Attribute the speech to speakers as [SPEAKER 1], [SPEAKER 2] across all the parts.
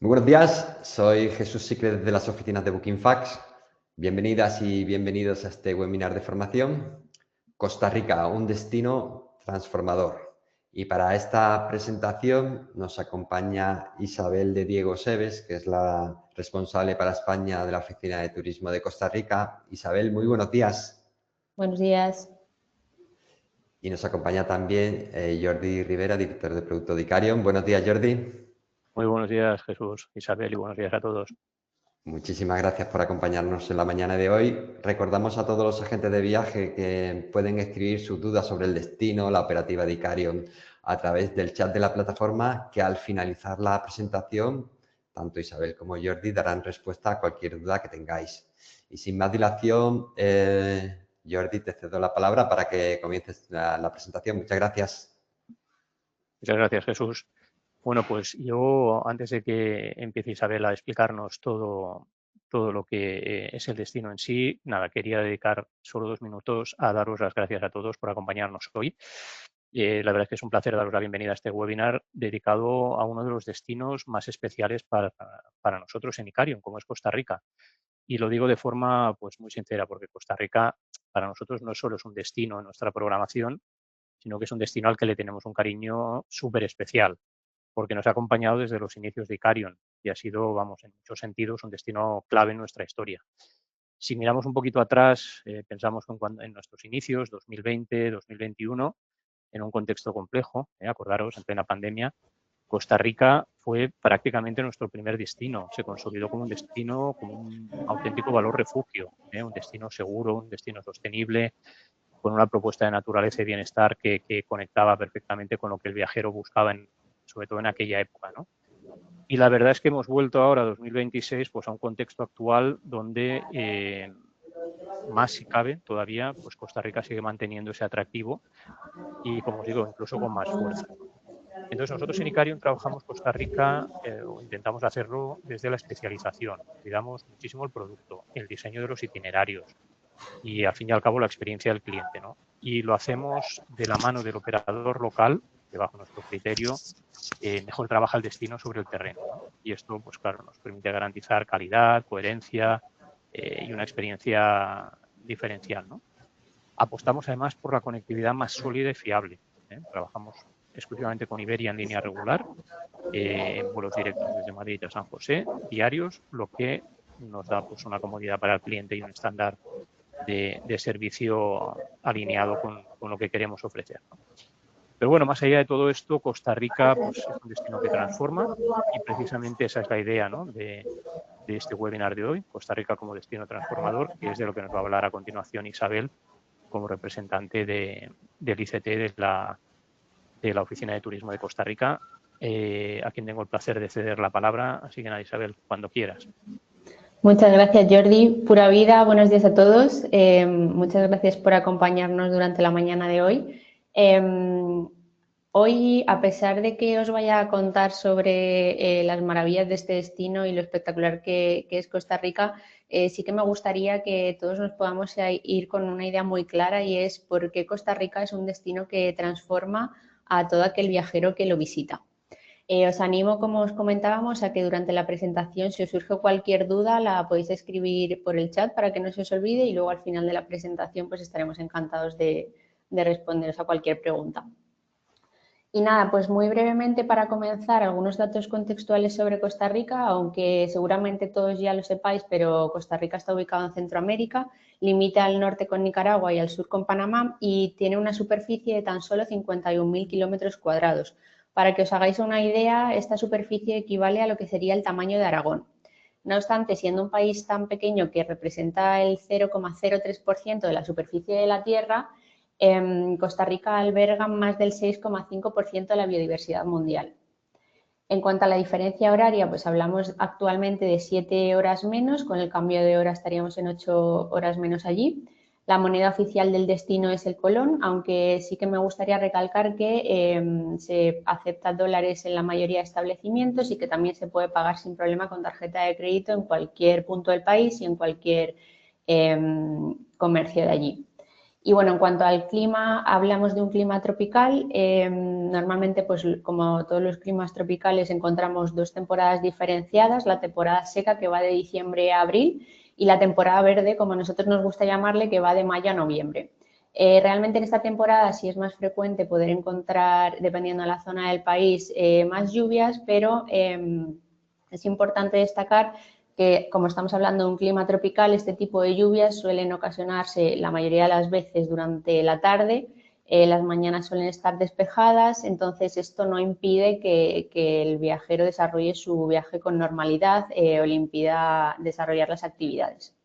[SPEAKER 1] Muy buenos días, soy Jesús Sicle desde las oficinas de Bookingfax. Bienvenidas y bienvenidos a este webinar de formación. Costa Rica, un destino transformador. Y para esta presentación nos acompaña Isabel de Diego Seves, que es la responsable para España de la Oficina de Turismo de Costa Rica. Isabel, muy buenos días.
[SPEAKER 2] Buenos días.
[SPEAKER 1] Y nos acompaña también Jordi Rivera, director de producto de Icarion. Buenos días, Jordi.
[SPEAKER 3] Muy buenos días, Jesús, Isabel, y buenos días a todos.
[SPEAKER 1] Muchísimas gracias por acompañarnos en la mañana de hoy. Recordamos a todos los agentes de viaje que pueden escribir sus dudas sobre el destino, la operativa de Icarion, a través del chat de la plataforma, que al finalizar la presentación, tanto Isabel como Jordi darán respuesta a cualquier duda que tengáis. Y sin más dilación, Jordi, te cedo la palabra para que comiences la presentación. Muchas gracias.
[SPEAKER 3] Muchas gracias, Jesús. Bueno, pues yo, antes de que empiece Isabel a explicarnos todo lo que es el destino en sí, nada, quería dedicar solo 2 minutos a daros las gracias a todos por acompañarnos hoy. La verdad es que es un placer daros la bienvenida a este webinar dedicado a uno de los destinos más especiales para nosotros en Icarion, como es Costa Rica. Y lo digo de forma pues muy sincera, porque Costa Rica para nosotros no solo es un destino en nuestra programación, sino que es un destino al que le tenemos un cariño súper especial, porque nos ha acompañado desde los inicios de Icarion y ha sido, vamos, en muchos sentidos un destino clave en nuestra historia. Si miramos un poquito atrás, pensamos en nuestros inicios, 2020, 2021, en un contexto complejo, acordaros, en plena pandemia, Costa Rica fue prácticamente nuestro primer destino. Se consolidó como un destino, como un auténtico valor refugio, un destino seguro, un destino sostenible, con una propuesta de naturaleza y bienestar que conectaba perfectamente con lo que el viajero buscaba, sobre todo en aquella época, ¿no? Y la verdad es que hemos vuelto ahora, 2026, pues a un contexto actual donde más si cabe todavía, pues Costa Rica sigue manteniendo ese atractivo y, como os digo, incluso con más fuerza. Entonces, nosotros en Icarion trabajamos Costa Rica, o intentamos hacerlo desde la especialización. Cuidamos muchísimo el producto, el diseño de los itinerarios y, al fin y al cabo, la experiencia del cliente, ¿no? Y lo hacemos de la mano del operador local, que bajo nuestro criterio mejor trabaja el destino sobre el terreno, ¿no? Y esto, pues claro, nos permite garantizar calidad, coherencia y una experiencia diferencial, ¿no? Apostamos además por la conectividad más sólida y fiable. Trabajamos exclusivamente con Iberia en línea regular, en vuelos directos desde Madrid a San José, diarios, lo que nos da pues una comodidad para el cliente y un estándar de servicio alineado con lo que queremos ofrecer, ¿no? Pero bueno, más allá de todo esto, Costa Rica pues, es un destino que transforma y precisamente esa es la idea, ¿no?, de este webinar de hoy, Costa Rica como destino transformador, que es de lo que nos va a hablar a continuación Isabel como representante del ICT de la Oficina de Turismo de Costa Rica, a quien tengo el placer de ceder la palabra. Así que nada, Isabel, cuando quieras.
[SPEAKER 2] Muchas gracias, Jordi. Pura vida, buenos días a todos. Muchas gracias por acompañarnos durante la mañana de hoy. Hoy, a pesar de que os vaya a contar sobre las maravillas de este destino y lo espectacular que es Costa Rica, sí que me gustaría que todos nos podamos ir con una idea muy clara, y es por qué Costa Rica es un destino que transforma a todo aquel viajero que lo visita. Os animo, como os comentábamos, a que durante la presentación, si os surge cualquier duda, la podéis escribir por el chat para que no se os olvide, y luego al final de la presentación pues estaremos encantados de responderos a cualquier pregunta. Y nada, pues muy brevemente para comenzar, algunos datos contextuales sobre Costa Rica, aunque seguramente todos ya lo sepáis, pero Costa Rica está ubicado en Centroamérica, limita al norte con Nicaragua y al sur con Panamá y tiene una superficie de tan solo 51.000 kilómetros cuadrados. Para que os hagáis una idea, esta superficie equivale a lo que sería el tamaño de Aragón. No obstante, siendo un país tan pequeño que representa el 0,03% de la superficie de la Tierra, Costa Rica alberga más del 6,5% de la biodiversidad mundial. En cuanto a la diferencia horaria, pues hablamos actualmente de 7 horas menos, con el cambio de hora estaríamos en 8 horas menos allí. La moneda oficial del destino es el colón, aunque sí que me gustaría recalcar que se acepta dólares en la mayoría de establecimientos y que también se puede pagar sin problema con tarjeta de crédito en cualquier punto del país y en cualquier comercio de allí. Y bueno, en cuanto al clima, hablamos de un clima tropical. Normalmente, pues como todos los climas tropicales, encontramos dos temporadas diferenciadas, la temporada seca que va de diciembre a abril y la temporada verde, como a nosotros nos gusta llamarle, que va de mayo a noviembre. Realmente en esta temporada sí es más frecuente poder encontrar, dependiendo de la zona del país, más lluvias, pero es importante destacar que, como estamos hablando de un clima tropical, este tipo de lluvias suelen ocasionarse la mayoría de las veces durante la tarde, las mañanas suelen estar despejadas, entonces esto no impide que el viajero desarrolle su viaje con normalidad o le impida desarrollar las actividades.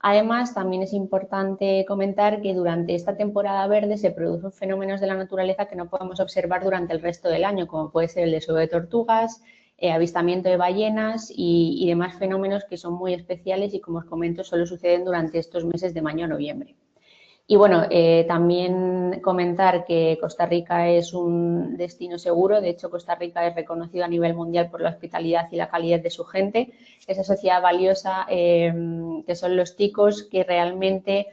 [SPEAKER 2] Además, también es importante comentar que durante esta temporada verde se producen fenómenos de la naturaleza que no podemos observar durante el resto del año, como puede ser el desove de tortugas, avistamiento de ballenas y demás fenómenos que son muy especiales y, como os comento, solo suceden durante estos meses de mayo a noviembre. Y bueno, también comentar que Costa Rica es un destino seguro. De hecho, Costa Rica es reconocido a nivel mundial por la hospitalidad y la calidad de su gente. Esa sociedad valiosa que son los ticos, que realmente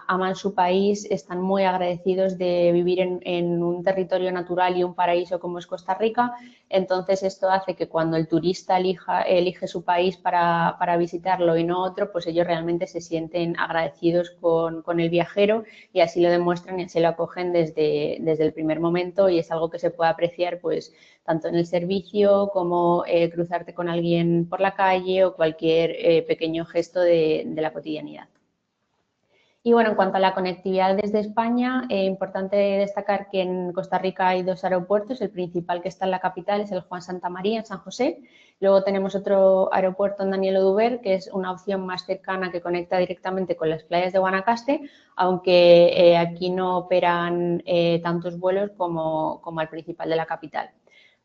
[SPEAKER 2] aman su país, están muy agradecidos de vivir en un territorio natural y un paraíso como es Costa Rica. Entonces, esto hace que cuando el turista elige su país para visitarlo y no otro, pues ellos realmente se sienten agradecidos con el viajero y así lo demuestran y así lo acogen desde el primer momento, y es algo que se puede apreciar pues tanto en el servicio como cruzarte con alguien por la calle o cualquier pequeño gesto de la cotidianidad. Y bueno, en cuanto a la conectividad desde España, importante destacar que en Costa Rica hay dos aeropuertos. El principal, que está en la capital, es el Juan Santamaría, en San José. Luego tenemos otro aeropuerto en Daniel Oduber, que es una opción más cercana que conecta directamente con las playas de Guanacaste, aunque aquí no operan tantos vuelos como el principal de la capital.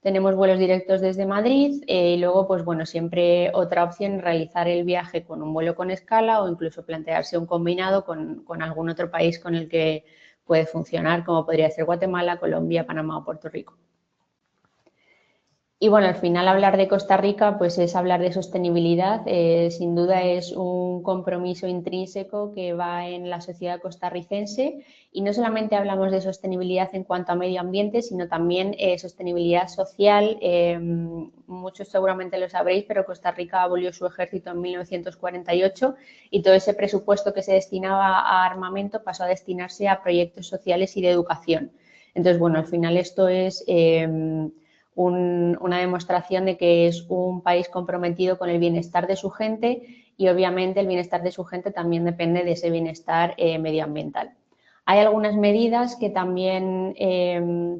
[SPEAKER 2] Tenemos vuelos directos desde Madrid y luego, pues bueno, siempre otra opción, realizar el viaje con un vuelo con escala o incluso plantearse un combinado con algún otro país con el que puede funcionar, como podría ser Guatemala, Colombia, Panamá o Puerto Rico. Y bueno, al final hablar de Costa Rica pues es hablar de sostenibilidad. Sin duda es un compromiso intrínseco que va en la sociedad costarricense, y no solamente hablamos de sostenibilidad en cuanto a medio ambiente, sino también sostenibilidad social. Muchos seguramente lo sabréis, pero Costa Rica abolió su ejército en 1948 y todo ese presupuesto que se destinaba a armamento pasó a destinarse a proyectos sociales y de educación. Entonces, bueno, al final esto es una demostración de que es un país comprometido con el bienestar de su gente, y obviamente el bienestar de su gente también depende de ese bienestar medioambiental. Hay algunas medidas que también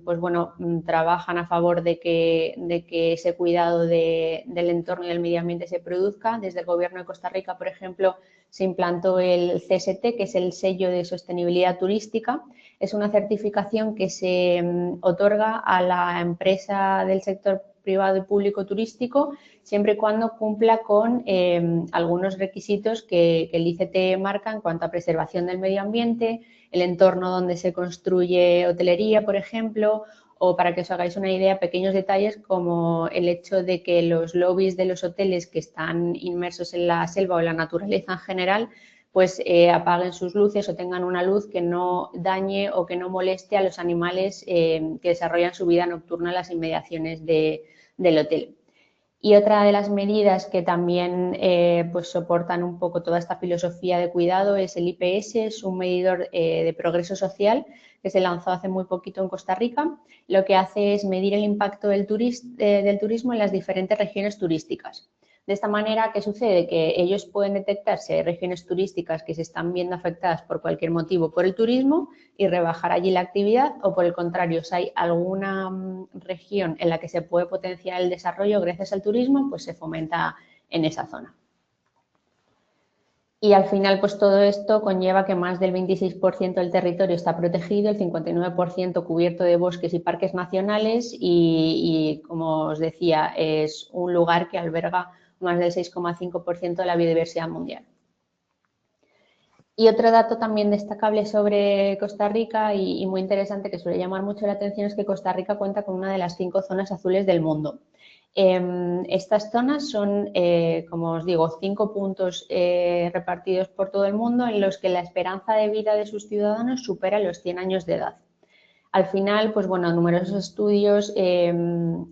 [SPEAKER 2] pues bueno, trabajan a favor de que ese cuidado del entorno y del medio ambiente se produzca. Desde el Gobierno de Costa Rica, por ejemplo, se implantó el CST, que es el sello de sostenibilidad turística. Es una certificación que se otorga a la empresa del sector privado y público turístico siempre y cuando cumpla con algunos requisitos que el ICT marca en cuanto a preservación del medio ambiente, el entorno donde se construye hotelería, por ejemplo, o, para que os hagáis una idea, pequeños detalles como el hecho de que los lobbies de los hoteles que están inmersos en la selva o en la naturaleza en general pues apaguen sus luces o tengan una luz que no dañe o que no moleste a los animales que desarrollan su vida nocturna en las inmediaciones del hotel. Y otra de las medidas que también pues soportan un poco toda esta filosofía de cuidado es el IPS. Es un medidor de progreso social que se lanzó hace muy poquito en Costa Rica. Lo que hace es medir el impacto del turismo en las diferentes regiones turísticas. De esta manera, ¿qué sucede? Que ellos pueden detectar si hay regiones turísticas que se están viendo afectadas por cualquier motivo por el turismo y rebajar allí la actividad, o por el contrario, si hay alguna región en la que se puede potenciar el desarrollo gracias al turismo, pues se fomenta en esa zona. Y al final, pues todo esto conlleva que más del 26% del territorio está protegido, el 59% cubierto de bosques y parques nacionales y, como os decía, es un lugar que alberga más del 6,5% de la biodiversidad mundial. Y otro dato también destacable sobre Costa Rica y muy interesante, que suele llamar mucho la atención, es que Costa Rica cuenta con una de las 5 zonas azules del mundo. Estas zonas son, como os digo, 5 puntos repartidos por todo el mundo en los que la esperanza de vida de sus ciudadanos supera los 100 años de edad. Al final, pues bueno, numerosos estudios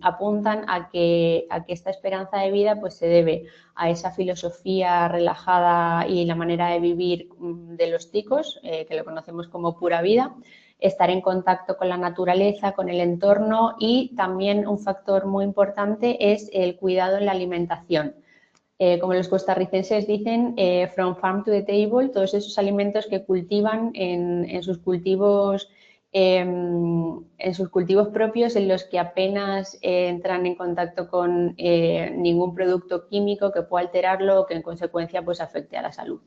[SPEAKER 2] apuntan a que esta esperanza de vida pues se debe a esa filosofía relajada y la manera de vivir de los ticos, que lo conocemos como pura vida, estar en contacto con la naturaleza, con el entorno, y también un factor muy importante es el cuidado en la alimentación. Como los costarricenses dicen, from farm to the table, todos esos alimentos que cultivan en sus cultivos propios, en los que apenas entran en contacto con ningún producto químico que pueda alterarlo o que en consecuencia pues afecte a la salud.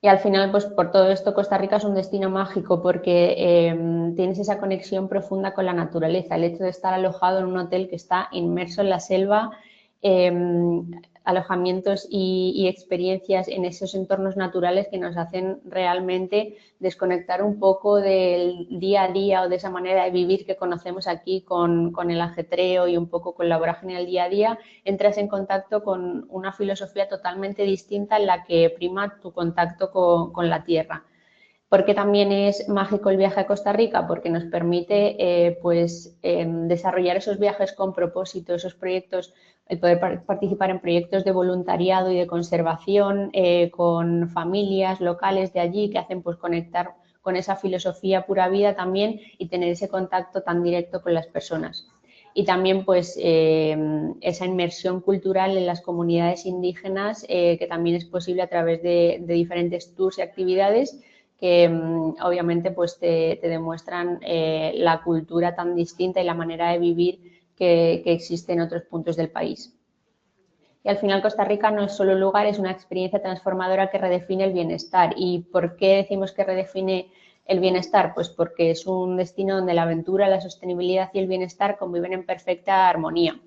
[SPEAKER 2] Y al final, pues por todo esto, Costa Rica es un destino mágico porque tienes esa conexión profunda con la naturaleza. El hecho de estar alojado en un hotel que está inmerso en la selva, alojamientos y experiencias en esos entornos naturales que nos hacen realmente desconectar un poco del día a día o de esa manera de vivir que conocemos aquí con el ajetreo y un poco con la vorágine del día a día. Entras en contacto con una filosofía totalmente distinta en la que prima tu contacto con la tierra. ¿Por qué también es mágico el viaje a Costa Rica? Porque nos permite desarrollar esos viajes con propósito, esos proyectos, el poder participar en proyectos de voluntariado y de conservación con familias locales de allí que hacen pues conectar con esa filosofía pura vida también y tener ese contacto tan directo con las personas. Y también pues esa inmersión cultural en las comunidades indígenas que también es posible a través de diferentes tours y actividades que obviamente pues te demuestran la cultura tan distinta y la manera de vivir que existe en otros puntos del país. Y al final Costa Rica no es solo un lugar, es una experiencia transformadora que redefine el bienestar. ¿Y por qué decimos que redefine el bienestar? Pues porque es un destino donde la aventura, la sostenibilidad y el bienestar conviven en perfecta armonía.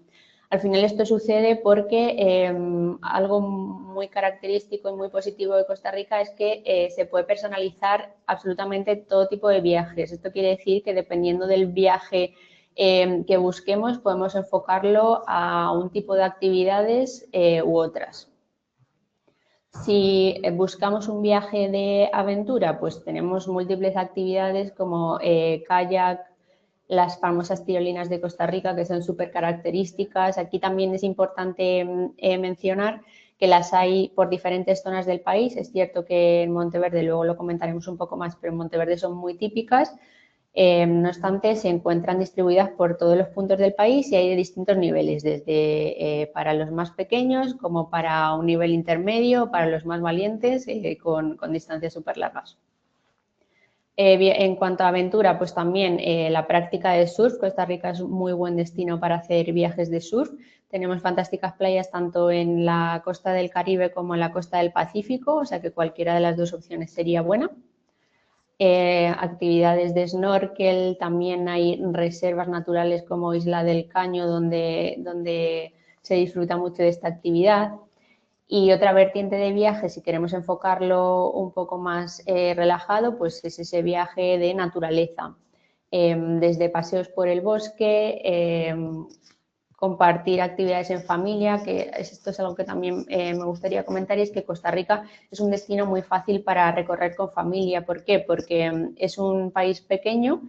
[SPEAKER 2] Al final esto sucede porque algo muy característico y muy positivo de Costa Rica es que se puede personalizar absolutamente todo tipo de viajes. Esto quiere decir que dependiendo del viaje que busquemos podemos enfocarlo a un tipo de actividades u otras. Si buscamos un viaje de aventura, pues tenemos múltiples actividades como kayak, las famosas tirolinas de Costa Rica, que son súper características. Aquí también es importante mencionar que las hay por diferentes zonas del país. Es cierto que en Monteverde, luego lo comentaremos un poco más, pero en Monteverde son muy típicas. No obstante, se encuentran distribuidas por todos los puntos del país y hay de distintos niveles, desde para los más pequeños como para un nivel intermedio, para los más valientes con distancias súper largas. En cuanto a aventura, pues también la práctica de surf. Costa Rica es un muy buen destino para hacer viajes de surf. Tenemos fantásticas playas tanto en la costa del Caribe como en la costa del Pacífico, o sea que cualquiera de las dos opciones sería buena. Actividades de snorkel, también hay reservas naturales como Isla del Caño donde se disfruta mucho de esta actividad. Y otra vertiente de viaje, si queremos enfocarlo un poco más relajado, pues es ese viaje de naturaleza. Desde paseos por el bosque, compartir actividades en familia, que esto es algo que también me gustaría comentar, y es que Costa Rica es un destino muy fácil para recorrer con familia. ¿Por qué? Porque es un país pequeño,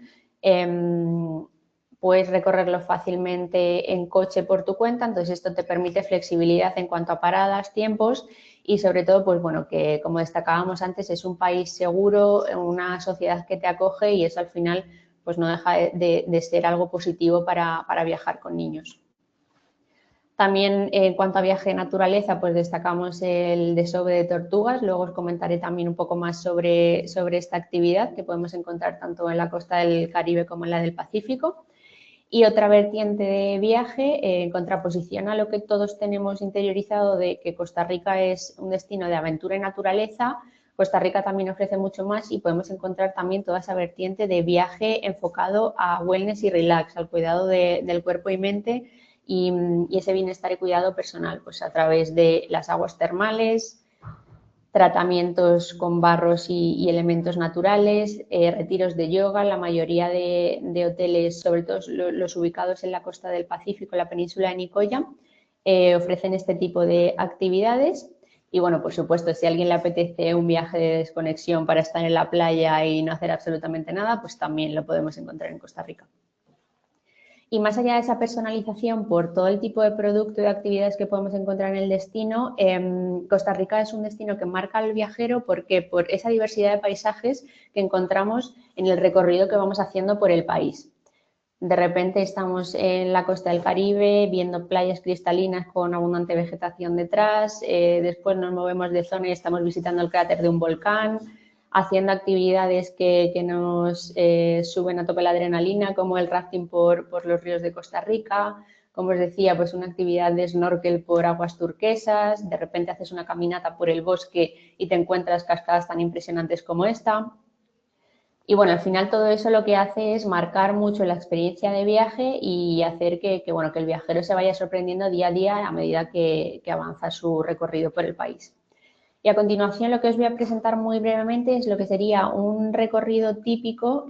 [SPEAKER 2] puedes recorrerlo fácilmente en coche por tu cuenta, entonces esto te permite flexibilidad en cuanto a paradas, tiempos y sobre todo, pues bueno, que como destacábamos antes, es un país seguro, una sociedad que te acoge y eso al final pues no deja de ser algo positivo para viajar con niños. También en cuanto a viaje de naturaleza, pues destacamos el desove de tortugas. Luego os comentaré también un poco más sobre esta actividad que podemos encontrar tanto en la costa del Caribe como en la del Pacífico. Y otra vertiente de viaje, en contraposición a lo que todos tenemos interiorizado de que Costa Rica es un destino de aventura y naturaleza, Costa Rica también ofrece mucho más y podemos encontrar también toda esa vertiente de viaje enfocado a wellness y relax, al cuidado del cuerpo y mente y ese bienestar y cuidado personal, pues a través de las aguas termales, tratamientos con barros y elementos naturales, retiros de yoga. La mayoría de hoteles, sobre todo los ubicados en la costa del Pacífico, la península de Nicoya, ofrecen este tipo de actividades. Y bueno, por supuesto, si a alguien le apetece un viaje de desconexión para estar en la playa y no hacer absolutamente nada, pues también lo podemos encontrar en Costa Rica. Y más allá de esa personalización por todo el tipo de producto y de actividades que podemos encontrar en el destino, Costa Rica es un destino que marca al viajero porque por esa diversidad de paisajes que encontramos en el recorrido que vamos haciendo por el país. De repente estamos en la costa del Caribe viendo playas cristalinas con abundante vegetación detrás, después nos movemos de zona y estamos visitando el cráter de un volcán, haciendo actividades que nos suben a tope la adrenalina, como el rafting por los ríos de Costa Rica, como os decía, pues una actividad de snorkel por aguas turquesas, de repente haces una caminata por el bosque y te encuentras cascadas tan impresionantes como esta. Y bueno, al final todo eso lo que hace es marcar mucho la experiencia de viaje y hacer que el viajero se vaya sorprendiendo día a día a medida que avanza su recorrido por el país. Y a continuación lo que os voy a presentar muy brevemente es lo que sería un recorrido típico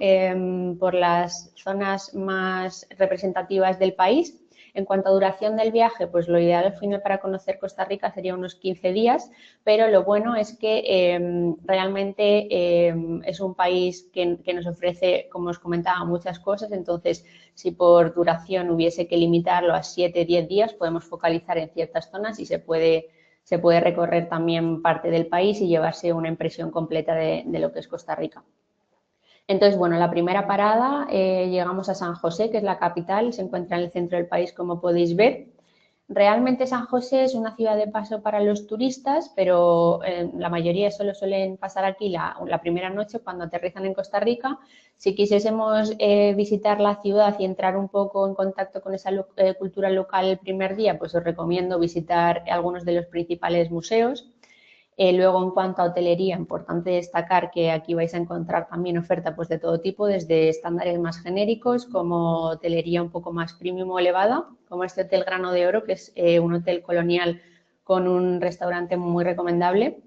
[SPEAKER 2] por las zonas más representativas del país. En cuanto a duración del viaje, pues lo ideal al final para conocer Costa Rica sería unos 15 días, pero lo bueno es que realmente es un país que nos ofrece, como os comentaba, muchas cosas. Entonces, si por duración hubiese que limitarlo a 7-10 días, podemos focalizar en ciertas zonas y se puede recorrer también parte del país y llevarse una impresión completa de lo que es Costa Rica. Entonces, bueno, la primera parada, llegamos a San José, que es la capital, se encuentra en el centro del país, como podéis ver. Realmente San José es una ciudad de paso para los turistas, pero la mayoría solo suelen pasar aquí la primera noche cuando aterrizan en Costa Rica. Si quisiésemos visitar la ciudad y entrar un poco en contacto con esa cultura local el primer día, pues os recomiendo visitar algunos de los principales museos. Luego, en cuanto a hotelería, importante destacar que aquí vais a encontrar también oferta pues, de todo tipo, desde estándares más genéricos como hotelería un poco más premium o elevada, como este Hotel Grano de Oro, que es un hotel colonial con un restaurante muy recomendable.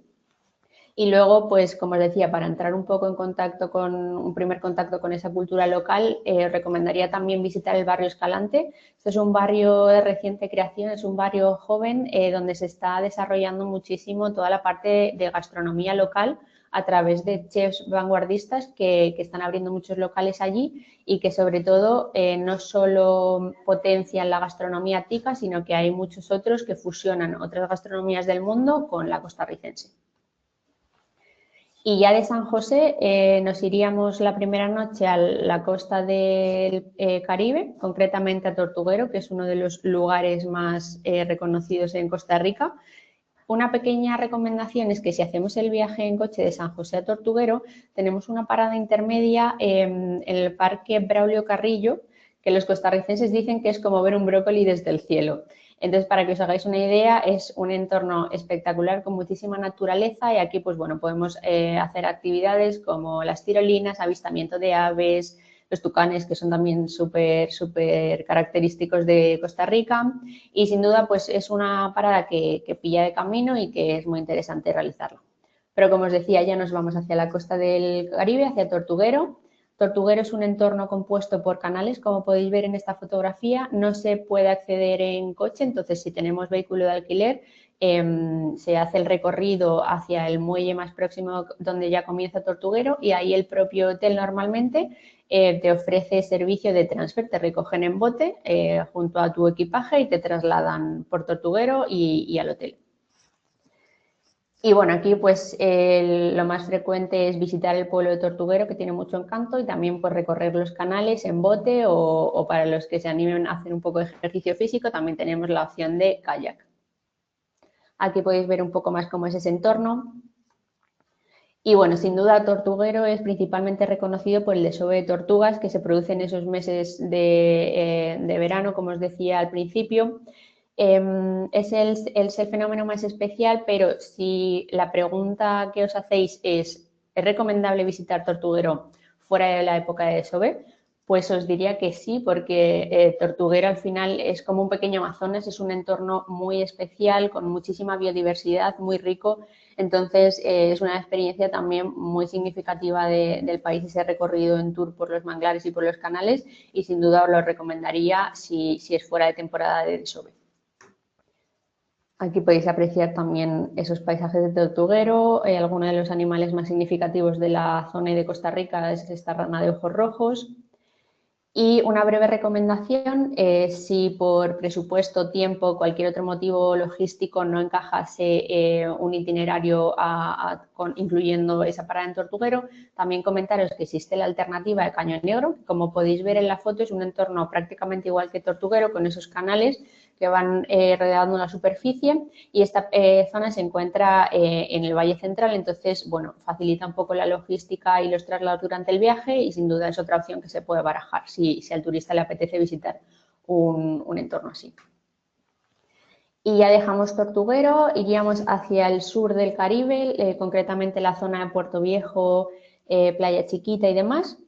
[SPEAKER 2] Y luego, pues como os decía, para entrar un poco en contacto con un primer contacto con esa cultura local, os recomendaría también visitar el barrio Escalante. Esto es un barrio de reciente creación, es un barrio joven donde se está desarrollando muchísimo toda la parte de gastronomía local a través de chefs vanguardistas que están abriendo muchos locales allí y que sobre todo no solo potencian la gastronomía tica, sino que hay muchos otros que fusionan otras gastronomías del mundo con la costarricense. Y ya de San José nos iríamos la primera noche a la costa del Caribe, concretamente a Tortuguero, que es uno de los lugares más reconocidos en Costa Rica. Una pequeña recomendación es que si hacemos el viaje en coche de San José a Tortuguero, tenemos una parada intermedia en el Parque Braulio Carrillo, que los costarricenses dicen que es como ver un brócoli desde el cielo. Entonces, para que os hagáis una idea, es un entorno espectacular con muchísima naturaleza y aquí, pues bueno, podemos hacer actividades como las tirolinas, avistamiento de aves, los tucanes, que son también súper característicos de Costa Rica y sin duda, pues es una parada que pilla de camino y que es muy interesante realizarla. Pero como os decía, ya nos vamos hacia la costa del Caribe, hacia Tortuguero. Tortuguero es un entorno compuesto por canales, como podéis ver en esta fotografía. No se puede acceder en coche, entonces si tenemos vehículo de alquiler, se hace el recorrido hacia el muelle más próximo donde ya comienza Tortuguero y ahí el propio hotel normalmente te ofrece servicio de transfer, te recogen en bote junto a tu equipaje y te trasladan por Tortuguero y al hotel. Y bueno, aquí pues lo más frecuente es visitar el pueblo de Tortuguero, que tiene mucho encanto, y también pues recorrer los canales en bote o para los que se animen a hacer un poco de ejercicio físico, también tenemos la opción de kayak. Aquí podéis ver un poco más cómo es ese entorno. Y bueno, sin duda Tortuguero es principalmente reconocido por el desove de tortugas que se produce en esos meses de verano, como os decía al principio. Es el fenómeno más especial, pero si la pregunta que os hacéis ¿es recomendable visitar Tortuguero fuera de la época de desove? Pues os diría que sí, porque Tortuguero al final es como un pequeño Amazonas, es un entorno muy especial, con muchísima biodiversidad, muy rico. Entonces es una experiencia también muy significativa del país, ese recorrido en tour por los manglares y por los canales, y sin duda os lo recomendaría si es fuera de temporada de desove. Aquí podéis apreciar también esos paisajes de Tortuguero. Algunos de los animales más significativos de la zona y de Costa Rica es esta rana de ojos rojos. Y una breve recomendación, si por presupuesto, tiempo, cualquier otro motivo logístico no encajase un itinerario incluyendo esa parada en Tortuguero, también comentaros que existe la alternativa de Cañón Negro. Como podéis ver en la foto, es un entorno prácticamente igual que Tortuguero, con esos canales que van rodeando la superficie, y esta zona se encuentra en el Valle Central, entonces, bueno, facilita un poco la logística y los traslados durante el viaje, y sin duda es otra opción que se puede barajar si al turista le apetece visitar un entorno así. Y ya dejamos Tortuguero, iríamos hacia el sur del Caribe, concretamente la zona de Puerto Viejo, Playa Chiquita y demás.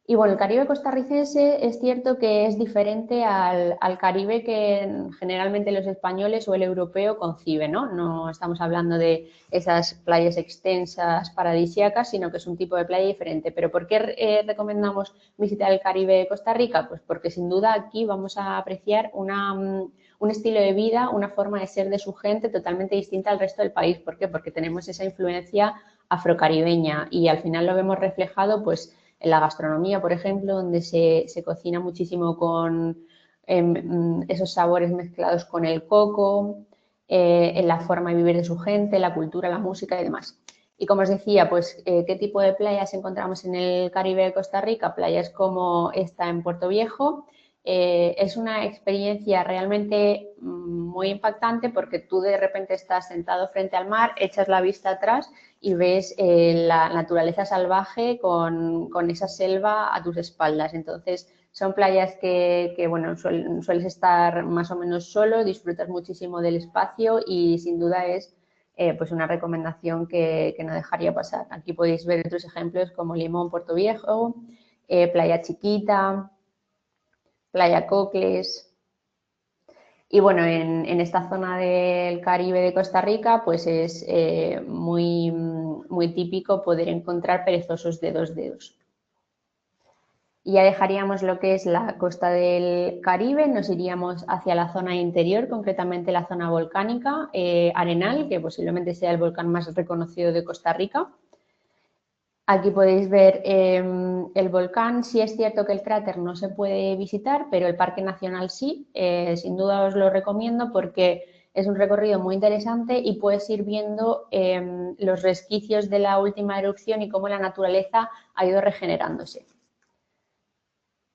[SPEAKER 2] Y bueno, el Caribe costarricense es cierto que es diferente al Caribe que generalmente los españoles o el europeo conciben, ¿no? No estamos hablando de esas playas extensas, paradisíacas, sino que es un tipo de playa diferente. ¿Pero por qué recomendamos visitar el Caribe de Costa Rica? Pues porque sin duda aquí vamos a apreciar un estilo de vida, una forma de ser de su gente totalmente distinta al resto del país. ¿Por qué? Porque tenemos esa influencia afrocaribeña, y al final lo vemos reflejado pues en la gastronomía, por ejemplo, donde se cocina muchísimo con esos sabores mezclados con el coco, en la forma de vivir de su gente, la cultura, la música y demás. Y como os decía, pues, ¿qué tipo de playas encontramos en el Caribe de Costa Rica? Playas como esta en Puerto Viejo. Es una experiencia realmente muy impactante, porque tú de repente estás sentado frente al mar, echas la vista atrás y ves la naturaleza salvaje con esa selva a tus espaldas. Entonces son playas que bueno, sueles estar más o menos solo, disfrutas muchísimo del espacio, y sin duda es pues una recomendación que no dejaría pasar. Aquí podéis ver otros ejemplos como Limón, Puerto Viejo, Playa Chiquita, Playa Cocles. Y bueno, en esta zona del Caribe de Costa Rica pues es muy típico poder encontrar perezosos de 2 dedos. Y ya dejaríamos lo que es la costa del Caribe, nos iríamos hacia la zona interior, concretamente la zona volcánica, Arenal, que posiblemente sea el volcán más reconocido de Costa Rica. Aquí podéis ver el volcán. Sí es cierto que el cráter no se puede visitar, pero el Parque Nacional sí. Sin duda os lo recomiendo porque es un recorrido muy interesante y puedes ir viendo los resquicios de la última erupción y cómo la naturaleza ha ido regenerándose.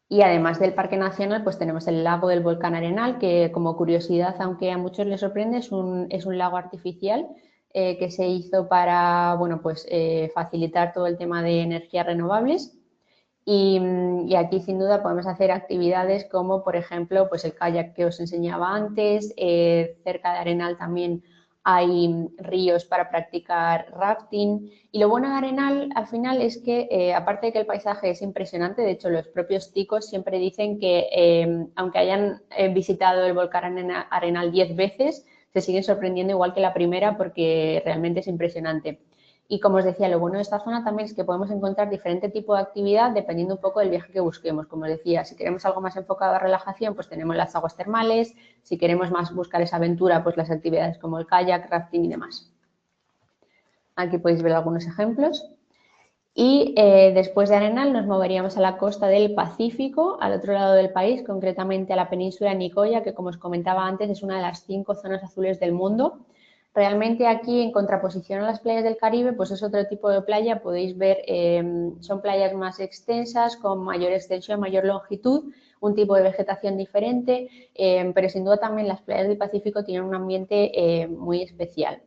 [SPEAKER 2] Y además del Parque Nacional, pues tenemos el lago del volcán Arenal, que como curiosidad, aunque a muchos les sorprende, es un lago artificial que se hizo para, bueno, pues, facilitar todo el tema de energías renovables. Y aquí sin duda podemos hacer actividades como, por ejemplo, pues el kayak que os enseñaba antes. Cerca de Arenal también hay ríos para practicar rafting. Y lo bueno de Arenal al final es que, aparte de que el paisaje es impresionante, de hecho los propios ticos siempre dicen que aunque hayan visitado el volcán Arenal 10 veces, se siguen sorprendiendo igual que la primera, porque realmente es impresionante. Y como os decía, lo bueno de esta zona también es que podemos encontrar diferente tipo de actividad dependiendo un poco del viaje que busquemos. Como os decía, si queremos algo más enfocado a relajación, pues tenemos las aguas termales. Si queremos más buscar esa aventura, pues las actividades como el kayak, rafting y demás. Aquí podéis ver algunos ejemplos. Y después de Arenal nos moveríamos a la costa del Pacífico, al otro lado del país, concretamente a la península de Nicoya, que como os comentaba antes es una de las 5 zonas azules del mundo. Realmente aquí, en contraposición a las playas del Caribe, pues es otro tipo de playa. Podéis ver, son playas más extensas, con mayor extensión, mayor longitud, un tipo de vegetación diferente, pero sin duda también las playas del Pacífico tienen un ambiente muy especial.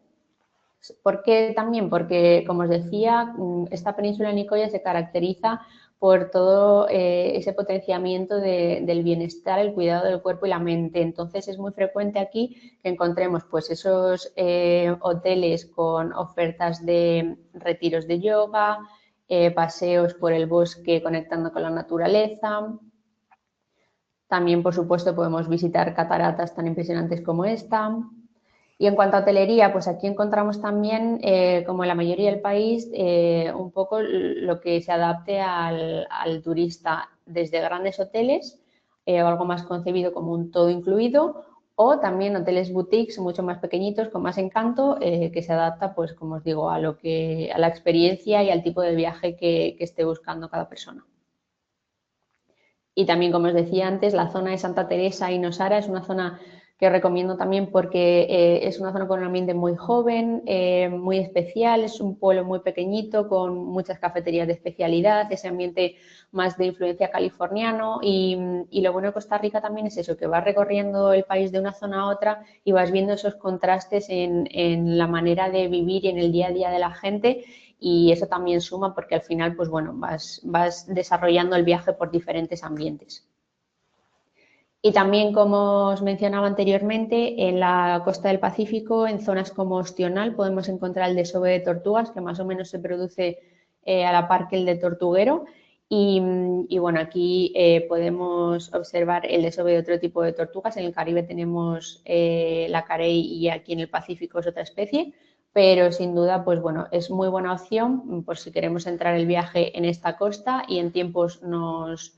[SPEAKER 2] ¿Por qué también? Porque, como os decía, esta península de Nicoya se caracteriza por todo ese potenciamiento del bienestar, el cuidado del cuerpo y la mente. Entonces es muy frecuente aquí que encontremos pues esos hoteles con ofertas de retiros de yoga, paseos por el bosque conectando con la naturaleza. También, por supuesto, podemos visitar cataratas tan impresionantes como esta. Y en cuanto a hotelería, pues aquí encontramos también, como en la mayoría del país, un poco lo que se adapte al turista, desde grandes hoteles o algo más concebido como un todo incluido, o también hoteles boutiques mucho más pequeñitos, con más encanto, que se adapta, pues como os digo, a la experiencia y al tipo de viaje que esté buscando cada persona. Y también, como os decía antes, la zona de Santa Teresa y Nosara es una zona que os recomiendo también porque es una zona con un ambiente muy joven, muy especial, es un pueblo muy pequeñito con muchas cafeterías de especialidad, ese ambiente más de influencia californiano y lo bueno de Costa Rica también es eso, que vas recorriendo el país de una zona a otra y vas viendo esos contrastes en la manera de vivir y en el día a día de la gente. Y eso también suma porque al final, pues bueno, vas desarrollando el viaje por diferentes ambientes. Y también, como os mencionaba anteriormente, en la costa del Pacífico, en zonas como Ostional, podemos encontrar el desove de tortugas, que más o menos se produce a la par que el de tortuguero. Y bueno, aquí podemos observar el desove de otro tipo de tortugas. En el Caribe tenemos la carey y aquí en el Pacífico es otra especie. Pero sin duda, pues bueno, es muy buena opción por si queremos entrar el viaje en esta costa y en tiempos nos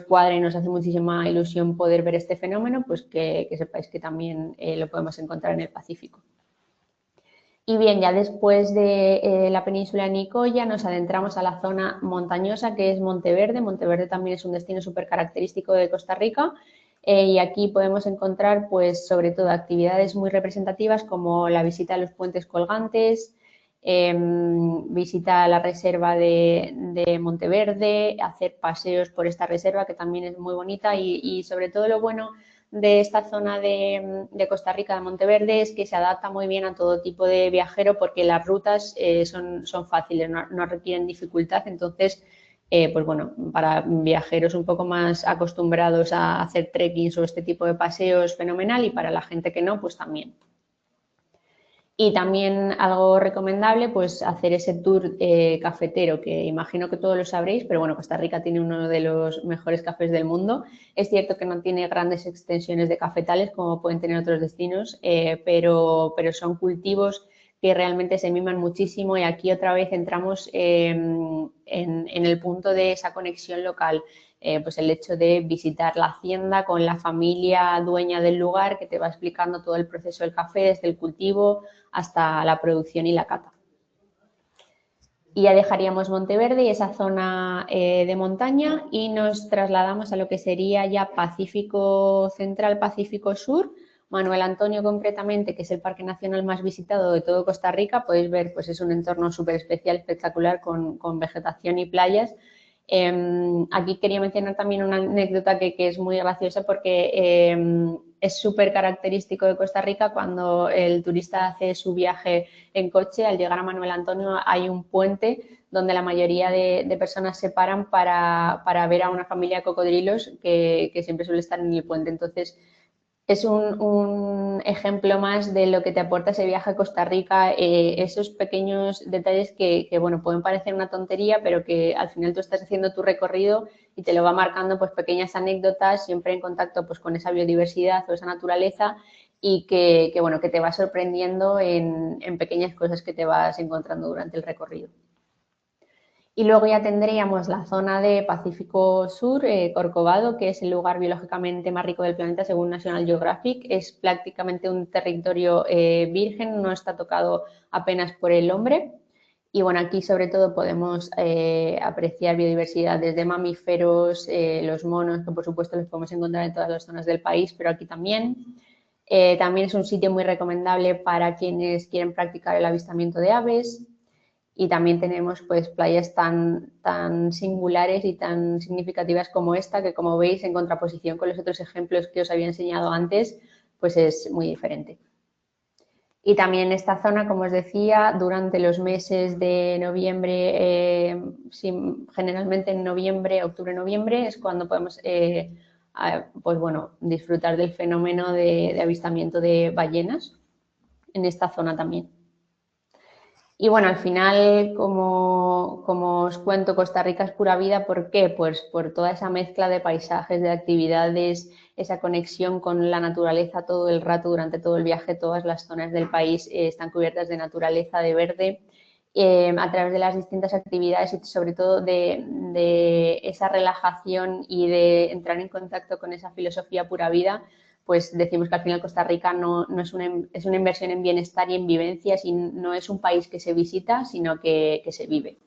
[SPEAKER 2] cuadra y nos hace muchísima ilusión poder ver este fenómeno, pues que sepáis que también lo podemos encontrar en el Pacífico. Y bien, ya después de la península de Nicoya nos adentramos a la zona montañosa que es Monteverde. Monteverde también es un destino súper característico de Costa Rica y aquí podemos encontrar pues sobre todo actividades muy representativas como la visita a los puentes colgantes, visita a la reserva de Monteverde, hacer paseos por esta reserva que también es muy bonita y sobre todo lo bueno de esta zona de Costa Rica, de Monteverde, es que se adapta muy bien a todo tipo de viajero porque las rutas son fáciles, no requieren dificultad, entonces, pues bueno, para viajeros un poco más acostumbrados a hacer trekking o este tipo de paseos, fenomenal, y para la gente que no, pues también. Y también algo recomendable, pues hacer ese tour cafetero, que imagino que todos lo sabréis, pero bueno, Costa Rica tiene uno de los mejores cafés del mundo. Es cierto que no tiene grandes extensiones de cafetales como pueden tener otros destinos, pero son cultivos que realmente se miman muchísimo y aquí otra vez entramos en el punto de esa conexión local. Pues el hecho de visitar la hacienda con la familia dueña del lugar que te va explicando todo el proceso del café, desde el cultivo hasta la producción y la cata. Y ya dejaríamos Monteverde y esa zona de montaña y nos trasladamos a lo que sería ya Pacífico Central, Pacífico Sur, Manuel Antonio concretamente, que es el parque nacional más visitado de todo Costa Rica. Podéis ver, pues es un entorno súper especial, espectacular, con vegetación y playas. Aquí quería mencionar también una anécdota que es muy graciosa porque es súper característico de Costa Rica. Cuando el turista hace su viaje en coche, al llegar a Manuel Antonio hay un puente donde la mayoría de personas se paran para ver a una familia de cocodrilos que siempre suele estar en el puente. Entonces, es un ejemplo más de lo que te aporta ese viaje a Costa Rica, esos pequeños detalles que, bueno, pueden parecer una tontería, pero que al final tú estás haciendo tu recorrido y te lo va marcando pues pequeñas anécdotas, siempre en contacto pues con esa biodiversidad o esa naturaleza y que bueno, que te va sorprendiendo en pequeñas cosas que te vas encontrando durante el recorrido. Y luego ya tendríamos la zona de Pacífico Sur, Corcovado, que es el lugar biológicamente más rico del planeta según National Geographic. Es prácticamente un territorio virgen, no está tocado apenas por el hombre. Y bueno, aquí sobre todo podemos apreciar biodiversidad desde mamíferos, los monos, que por supuesto los podemos encontrar en todas las zonas del país, pero aquí también. También es un sitio muy recomendable para quienes quieren practicar el avistamiento de aves. Y también tenemos pues playas tan singulares y tan significativas como esta, que como veis en contraposición con los otros ejemplos que os había enseñado antes, pues es muy diferente. Y también en esta zona, como os decía, durante los meses de noviembre, generalmente en noviembre, octubre-noviembre, es cuando podemos pues bueno, disfrutar del fenómeno de avistamiento de ballenas en esta zona también. Y bueno, al final, como os cuento, Costa Rica es pura vida. ¿Por qué? Pues por toda esa mezcla de paisajes, de actividades, esa conexión con la naturaleza todo el rato, durante todo el viaje. Todas las zonas del país están cubiertas de naturaleza, de verde, a través de las distintas actividades y sobre todo de esa relajación y de entrar en contacto con esa filosofía pura vida. Pues decimos que al final Costa Rica no es una inversión en bienestar y en vivencias, y no es un país que se visita, sino que se vive.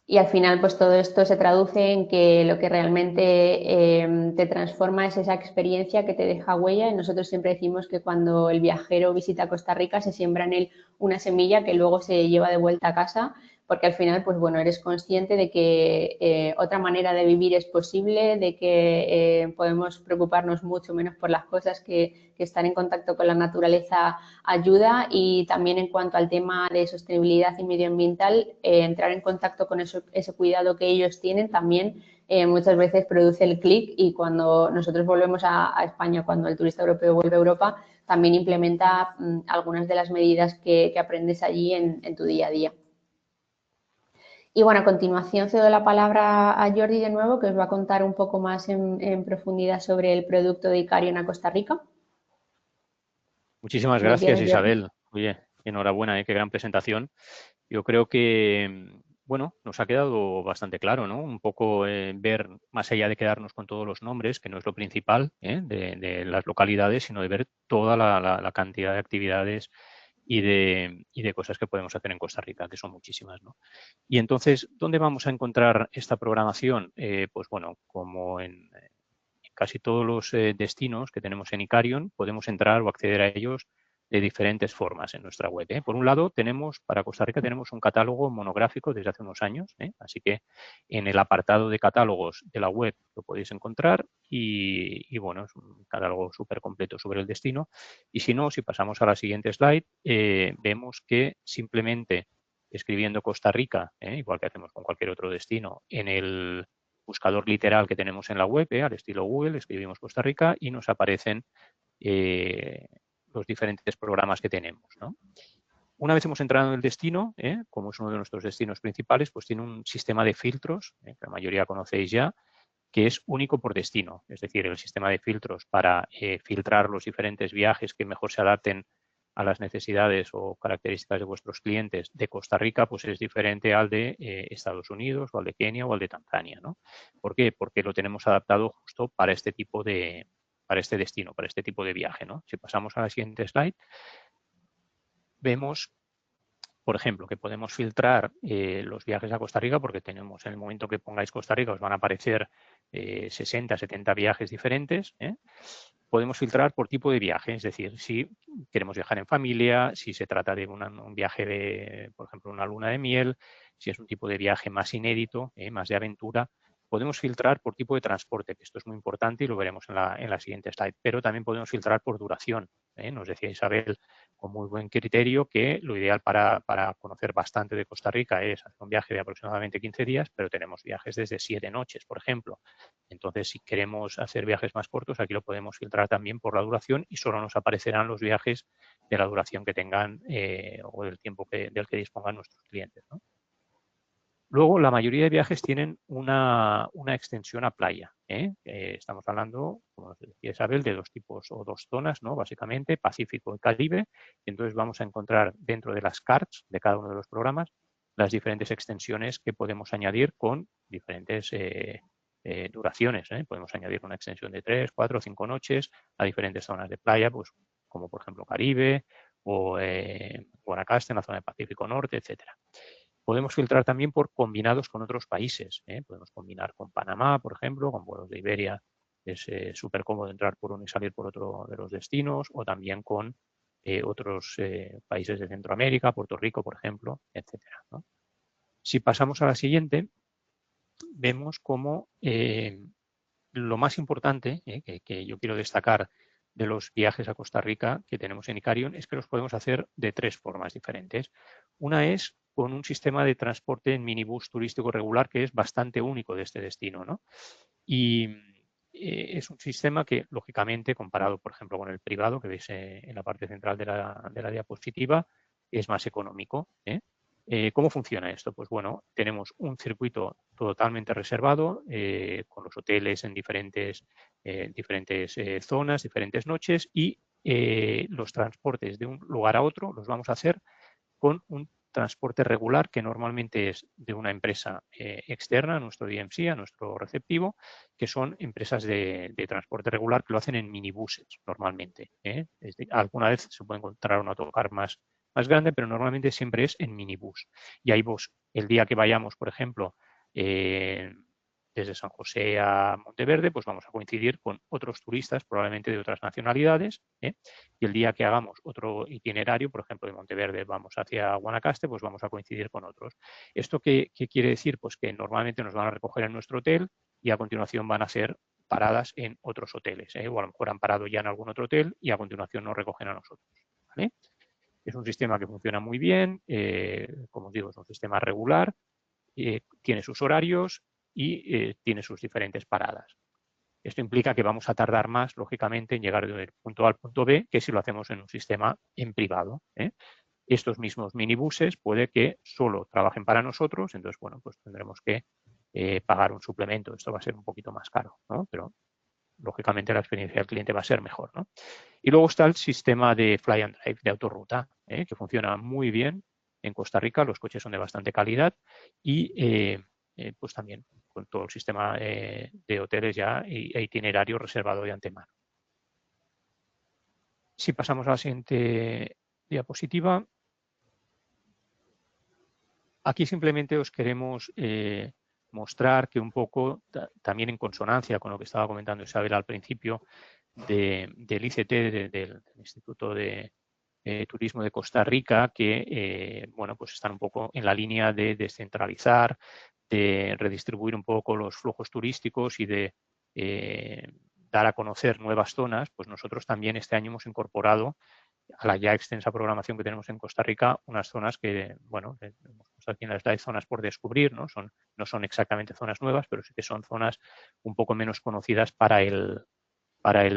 [SPEAKER 2] Y al final, pues todo esto se traduce en que lo que realmente te transforma es esa experiencia que te deja huella. Y nosotros siempre decimos que cuando el viajero visita Costa Rica se siembra en él una semilla que luego se lleva de vuelta a casa, porque al final, pues bueno, eres consciente de que otra manera de vivir es posible, de que podemos preocuparnos mucho menos por las cosas, que estar en contacto con la naturaleza ayuda. Y también en cuanto al tema de sostenibilidad y medioambiental, entrar en contacto con ese cuidado que ellos tienen también muchas veces produce el clic, y cuando nosotros volvemos a España, cuando el turista europeo vuelve a Europa, también implementa algunas de las medidas que aprendes allí en tu día a día. Y bueno, a continuación cedo la palabra a Jordi de nuevo, que os va a contar un poco más en profundidad sobre el producto de Icarion a Costa Rica.
[SPEAKER 3] Muchísimas
[SPEAKER 2] Cuando
[SPEAKER 3] gracias,
[SPEAKER 2] quieras, Jordi.
[SPEAKER 3] Isabel. Oye, enhorabuena, qué gran presentación. Yo creo que, bueno, nos ha quedado bastante claro, ¿no? Un poco ver, más allá de quedarnos con todos los nombres, que no es lo principal de las localidades, sino de ver toda la cantidad de actividades y de cosas que podemos hacer en Costa Rica, que son muchísimas, ¿no? Y entonces, ¿dónde vamos a encontrar esta programación? Pues bueno, como en casi todos los destinos que tenemos en Icarion, podemos entrar o acceder a ellos de diferentes formas en nuestra web. Por un lado, para Costa Rica tenemos un catálogo monográfico desde hace unos años, así que en el apartado de catálogos de la web lo podéis encontrar y bueno, es un catálogo súper completo sobre el destino. Y si no, si pasamos a la siguiente slide, vemos que simplemente escribiendo Costa Rica, igual que hacemos con cualquier otro destino, en el buscador literal que tenemos en la web, al estilo Google, escribimos Costa Rica y nos aparecen los diferentes programas que tenemos, ¿no? Una vez hemos entrado en el destino, como es uno de nuestros destinos principales, pues tiene un sistema de filtros, que la mayoría conocéis ya, que es único por destino. Es decir, el sistema de filtros para filtrar los diferentes viajes que mejor se adapten a las necesidades o características de vuestros clientes de Costa Rica, pues es diferente al de Estados Unidos o al de Kenia o al de Tanzania, ¿no? ¿Por qué? Porque lo tenemos adaptado justo para este tipo para este destino, para este tipo de viaje, ¿no? Si pasamos a la siguiente slide, vemos, por ejemplo, que podemos filtrar los viajes a Costa Rica, porque tenemos, en el momento que pongáis Costa Rica, os van a aparecer 60, 70 viajes diferentes. Podemos filtrar por tipo de viaje, es decir, si queremos viajar en familia, si se trata de un viaje de, por ejemplo, una luna de miel, si es un tipo de viaje más inédito, más de aventura. Podemos filtrar por tipo de transporte, que esto es muy importante y lo veremos en la siguiente slide, pero también podemos filtrar por duración. Nos decía Isabel con muy buen criterio que lo ideal para conocer bastante de Costa Rica es hacer un viaje de aproximadamente 15 días, pero tenemos viajes desde 7 noches, por ejemplo. Entonces, si queremos hacer viajes más cortos, aquí lo podemos filtrar también por la duración y solo nos aparecerán los viajes de la duración que tengan o del tiempo del que dispongan nuestros clientes, ¿no? Luego, la mayoría de viajes tienen una extensión a playa. Estamos hablando, como decía Isabel, de dos tipos o dos zonas, ¿no? Básicamente, Pacífico y Caribe. Entonces, vamos a encontrar dentro de las cards de cada uno de los programas las diferentes extensiones que podemos añadir con diferentes duraciones. Podemos añadir una extensión de 3, 4, 5 noches a diferentes zonas de playa, pues como por ejemplo Caribe o Guanacaste en la zona del Pacífico Norte, etcétera. Podemos filtrar también por combinados con otros países. Podemos combinar con Panamá, por ejemplo, con vuelos de Iberia. Es súper cómodo entrar por uno y salir por otro de los destinos, o también con otros países de Centroamérica, Puerto Rico, por ejemplo, etcétera, ¿no? Si pasamos a la siguiente, vemos cómo lo más importante que yo quiero destacar de los viajes a Costa Rica que tenemos en Icarion es que los podemos hacer de tres formas diferentes. Una es con un sistema de transporte en minibús turístico regular que es bastante único de este destino, ¿no? Y es un sistema que, lógicamente, comparado, por ejemplo, con el privado, que veis en la parte central de la diapositiva, es más económico. ¿Cómo funciona esto? Pues bueno, tenemos un circuito totalmente reservado, con los hoteles en diferentes zonas, diferentes noches, y los transportes de un lugar a otro los vamos a hacer con un transporte regular que normalmente es de una empresa externa a nuestro DMC, a nuestro receptivo, que son empresas de transporte regular que lo hacen en minibuses normalmente. Alguna vez se puede encontrar un autocar más grande, pero normalmente siempre es en minibús. Y ahí vos, el día que vayamos, por ejemplo, desde San José a Monteverde, pues vamos a coincidir con otros turistas, probablemente de otras nacionalidades, y el día que hagamos otro itinerario, por ejemplo, de Monteverde vamos hacia Guanacaste, pues vamos a coincidir con otros. ¿Esto qué quiere decir? Pues que normalmente nos van a recoger en nuestro hotel y a continuación van a ser paradas en otros hoteles, o a lo mejor han parado ya en algún otro hotel y a continuación nos recogen a nosotros. ¿Vale? Es un sistema que funciona muy bien, como os digo, es un sistema regular, tiene sus horarios y tiene sus diferentes paradas. Esto implica que vamos a tardar más, lógicamente, en llegar del punto A al punto B que si lo hacemos en un sistema en privado. Estos mismos minibuses puede que solo trabajen para nosotros, entonces, bueno, pues tendremos que pagar un suplemento. Esto va a ser un poquito más caro, ¿no? Pero, lógicamente, la experiencia del cliente va a ser mejor, ¿no? Y luego está el sistema de Fly and Drive, de autorruta, que funciona muy bien en Costa Rica. Los coches son de bastante calidad y pues también con todo el sistema de hoteles ya e itinerario reservado de antemano. Si pasamos a la siguiente diapositiva, aquí simplemente os queremos mostrar que un poco, también en consonancia con lo que estaba comentando Isabel al principio, del ICT, del Instituto de Turismo de Costa Rica, que bueno, pues están un poco en la línea de descentralizar, de redistribuir un poco los flujos turísticos y de dar a conocer nuevas zonas. Pues nosotros también este año hemos incorporado a la ya extensa programación que tenemos en Costa Rica unas zonas que, bueno, hemos puesto aquí en la slide, zonas por descubrir, ¿no? No son exactamente zonas nuevas, pero sí que son zonas un poco menos conocidas para el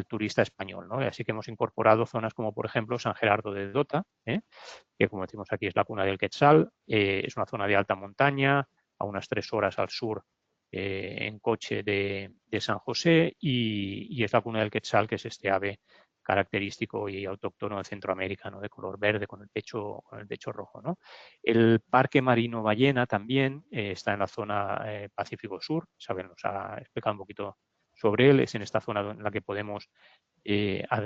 [SPEAKER 3] turista español, ¿no? Así que hemos incorporado zonas como, por ejemplo, San Gerardo de Dota, que, como decimos aquí, es la cuna del Quetzal. Es una zona de alta montaña, a unas 3 horas al sur en coche de San José, y es la cuna del Quetzal, que es este ave característico y autóctono de Centroamérica, ¿no? De color verde con el pecho rojo, ¿no? El Parque Marino Ballena también está en la zona Pacífico Sur. Isabel nos ha explicado un poquito sobre él. Es en esta zona en la que podemos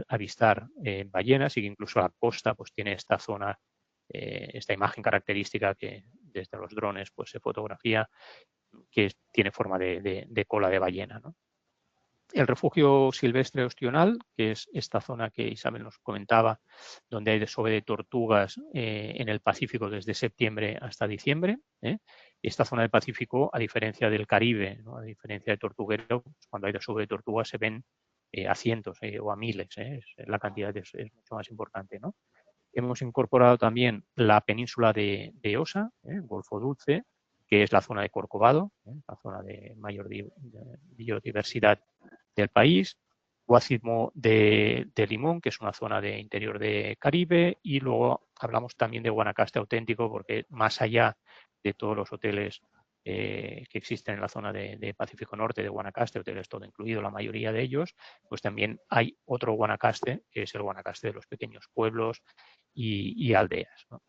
[SPEAKER 3] avistar ballenas, y que incluso la costa pues tiene esta zona, esta imagen característica que desde los drones pues se fotografía, que tiene forma de cola de ballena, ¿no? El refugio silvestre Ostional, que es esta zona que Isabel nos comentaba, donde hay desove de tortugas en el Pacífico desde septiembre hasta diciembre. Esta zona del Pacífico, a diferencia del Caribe, ¿no? A diferencia de Tortuguero, cuando hay desove de tortugas se ven a cientos o a miles. La cantidad es mucho más importante, ¿no? Hemos incorporado también la península de Osa, Golfo Dulce, que es la zona de Corcovado, la zona de mayor biodiversidad del país. Guácimo de Limón, que es una zona de interior de Caribe, y luego hablamos también de Guanacaste auténtico, porque más allá de todos los hoteles que existen en la zona de Pacífico Norte de Guanacaste, hoteles todo incluido, la mayoría de ellos, pues también hay otro Guanacaste, que es el Guanacaste de los pequeños pueblos y aldeas, ¿no?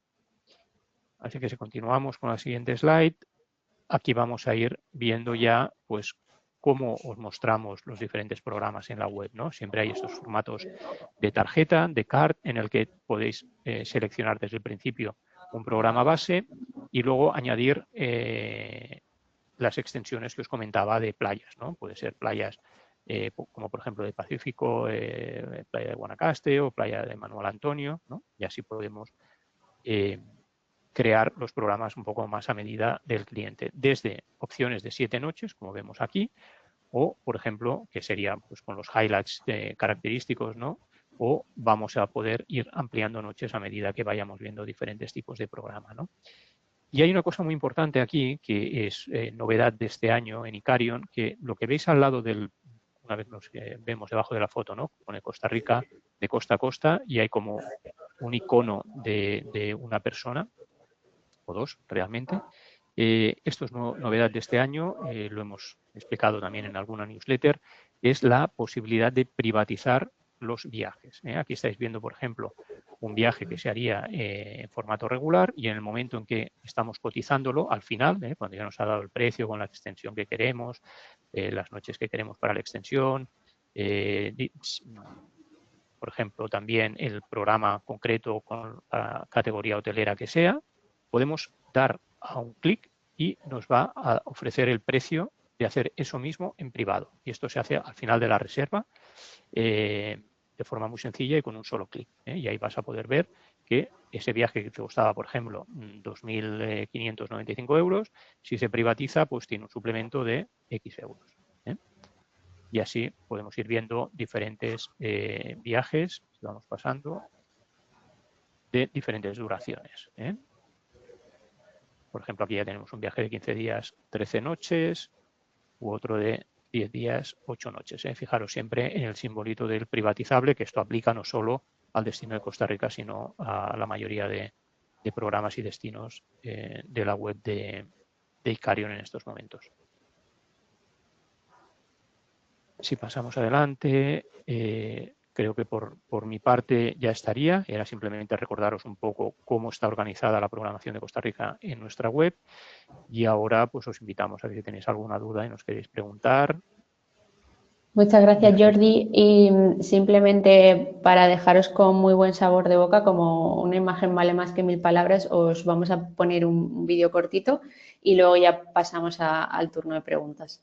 [SPEAKER 3] Así que si continuamos con la siguiente slide, aquí vamos a ir viendo ya pues cómo os mostramos los diferentes programas en la web, ¿no? Siempre hay estos formatos de tarjeta, de card, en el que podéis seleccionar desde el principio un programa base y luego añadir las extensiones que os comentaba de playas, ¿no? Puede ser playas como por ejemplo de Pacífico, playa de Guanacaste o playa de Manuel Antonio, ¿no? Y así podemos crear los programas un poco más a medida del cliente, desde opciones de 7 noches, como vemos aquí, o, por ejemplo, que sería pues, con los highlights característicos, ¿no? O vamos a poder ir ampliando noches a medida que vayamos viendo diferentes tipos de programa, ¿no? Y hay una cosa muy importante aquí, que es novedad de este año en Icarion, que lo que veis al lado del una vez nos vemos debajo de la foto, ¿no? Pone Costa Rica de costa a costa y hay como un icono de una persona, o dos realmente. Esto es novedad de este año, lo hemos explicado también en alguna newsletter, es la posibilidad de privatizar los viajes. Aquí estáis viendo, por ejemplo, un viaje que se haría en formato regular y en el momento en que estamos cotizándolo, al final, cuando ya nos ha dado el precio con la extensión que queremos, las noches que queremos para la extensión, por ejemplo, también el programa concreto con la categoría hotelera que sea, podemos dar a un clic y nos va a ofrecer el precio de hacer eso mismo en privado. Y esto se hace al final de la reserva de forma muy sencilla y con un solo clic. Y ahí vas a poder ver que ese viaje que te costaba, por ejemplo, 2.595 euros, si se privatiza, pues tiene un suplemento de X euros. Y así podemos ir viendo diferentes viajes, si vamos pasando, de diferentes duraciones. Por ejemplo, aquí ya tenemos un viaje de 15 días, 13 noches, u otro de 10 días, 8 noches. Fijaros siempre en el simbolito del privatizable, que esto aplica no solo al destino de Costa Rica, sino a la mayoría de programas y destinos de la web de Icarion en estos momentos. Si pasamos adelante, creo que por mi parte ya estaría. Era simplemente recordaros un poco cómo está organizada la programación de Costa Rica en nuestra web. Y ahora pues os invitamos a que si tenéis alguna duda y nos queréis preguntar.
[SPEAKER 2] Muchas gracias, Jordi. Y simplemente para dejaros con muy buen sabor de boca, como una imagen vale más que 1000 palabras, os vamos a poner un vídeo cortito y luego ya pasamos al turno de preguntas.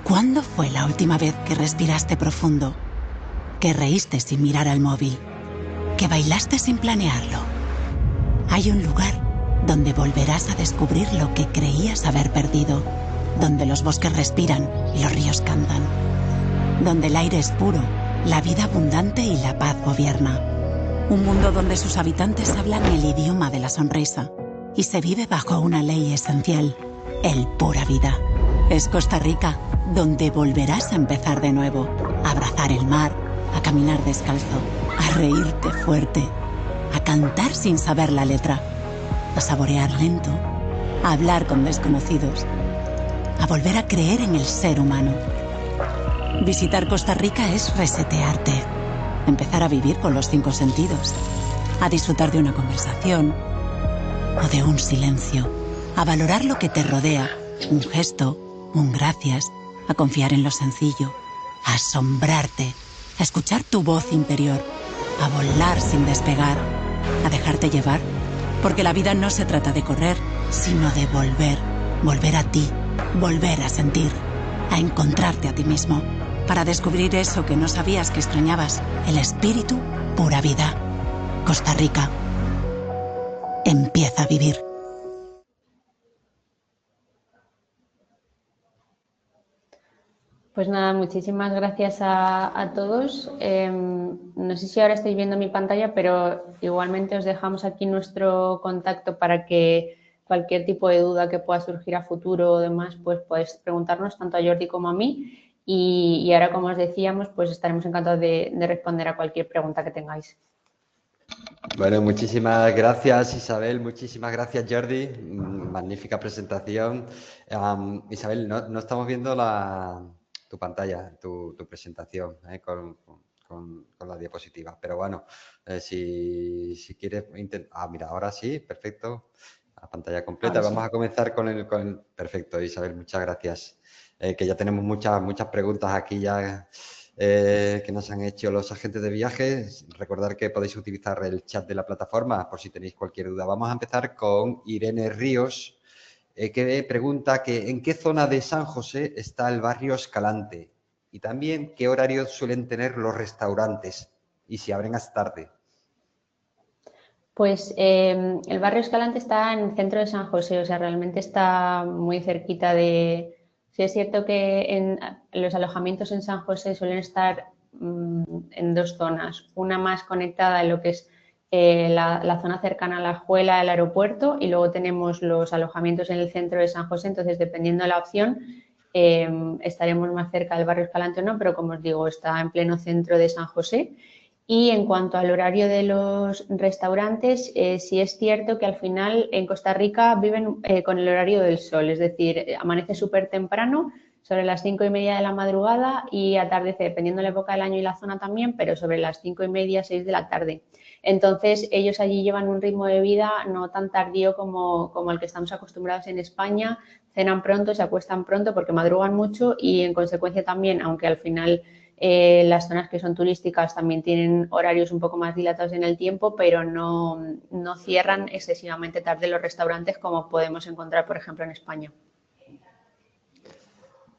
[SPEAKER 4] ¿Cuándo fue la última vez que respiraste profundo? ¿Que reíste sin mirar al móvil? ¿Que bailaste sin planearlo? Hay un lugar donde volverás a descubrir lo que creías haber perdido, donde los bosques respiran y los ríos cantan, donde el aire es puro, la vida abundante y la paz gobierna. Un mundo donde sus habitantes hablan el idioma de la sonrisa y se vive bajo una ley esencial, el pura vida. Es Costa Rica, donde volverás a empezar de nuevo, a abrazar el mar, a caminar descalzo, a reírte fuerte, a cantar sin saber la letra, a saborear lento, a hablar con desconocidos, a volver a creer en el ser humano. Visitar Costa Rica es resetearte, empezar a vivir con los 5 sentidos, a disfrutar de una conversación o de un silencio, a valorar lo que te rodea, un gesto, un gracias, a confiar en lo sencillo, a asombrarte, a escuchar tu voz interior, a volar sin despegar, a dejarte llevar, porque la vida no se trata de correr, sino de volver a ti, volver a sentir, a encontrarte a ti mismo, para descubrir eso que no sabías que extrañabas, el espíritu, pura vida. Costa Rica. Empieza a vivir.
[SPEAKER 2] Pues nada, muchísimas gracias a todos. No sé si ahora estáis viendo mi pantalla, pero igualmente os dejamos aquí nuestro contacto para que cualquier tipo de duda que pueda surgir a futuro o demás, pues podéis preguntarnos tanto a Jordi como a mí. Y ahora, como os decíamos, pues estaremos encantados de responder a cualquier pregunta que tengáis.
[SPEAKER 1] Bueno, muchísimas gracias, Isabel. Muchísimas gracias, Jordi. Magnífica presentación. Isabel, no estamos viendo tu pantalla, tu presentación con la diapositiva. Pero bueno, si quieres intentar... mira, ahora sí, perfecto. La pantalla completa.
[SPEAKER 2] Ahora sí.
[SPEAKER 1] Vamos a comenzar con el... Perfecto, Isabel, muchas gracias. Que ya tenemos muchas preguntas aquí ya que nos han hecho los agentes de viajes. Recordar que podéis utilizar el chat de la plataforma por si tenéis cualquier duda. Vamos a empezar con Irene Ríos, que pregunta que en qué zona de San José está el barrio Escalante y también qué horarios suelen tener los restaurantes y si abren hasta tarde.
[SPEAKER 2] Pues el barrio Escalante está en el centro de San José, o sea, realmente está muy cerquita de... Sí es cierto que los alojamientos en San José suelen estar en dos zonas, una más conectada en lo que es la zona cercana a la Juela, el aeropuerto, y luego tenemos los alojamientos en el centro de San José, entonces dependiendo de la opción estaremos más cerca del barrio Escalante o no, pero como os digo, está en pleno centro de San José. Y en cuanto al horario de los restaurantes, sí es cierto que al final en Costa Rica viven con el horario del sol, es decir, amanece súper temprano, sobre las 5:30 de la madrugada y atardece, dependiendo de la época del año y la zona también, pero sobre las 5:30, 6 de la tarde. Entonces, ellos allí llevan un ritmo de vida no tan tardío como el que estamos acostumbrados en España. Cenan pronto, se acuestan pronto porque madrugan mucho y en consecuencia también, aunque al final las zonas que son turísticas también tienen horarios un poco más dilatados en el tiempo, pero no cierran excesivamente tarde los restaurantes como podemos encontrar, por ejemplo, en España.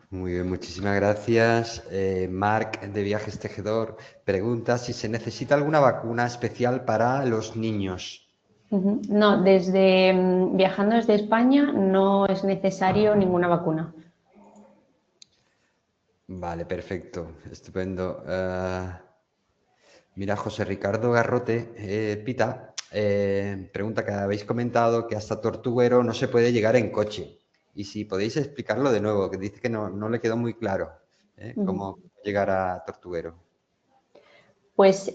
[SPEAKER 1] Muy bien, muchísimas gracias. Marc, de Viajes Tejedor, pregunta si se necesita alguna vacuna especial para los niños.
[SPEAKER 2] No, viajando desde España no es necesario ninguna vacuna.
[SPEAKER 1] Vale, perfecto, estupendo. Mira, José Ricardo Garrote, Pita, pregunta que habéis comentado que hasta Tortuguero no se puede llegar en coche. Y si podéis explicarlo de nuevo, que dice que no le quedó muy claro cómo llegar a Tortuguero.
[SPEAKER 2] Pues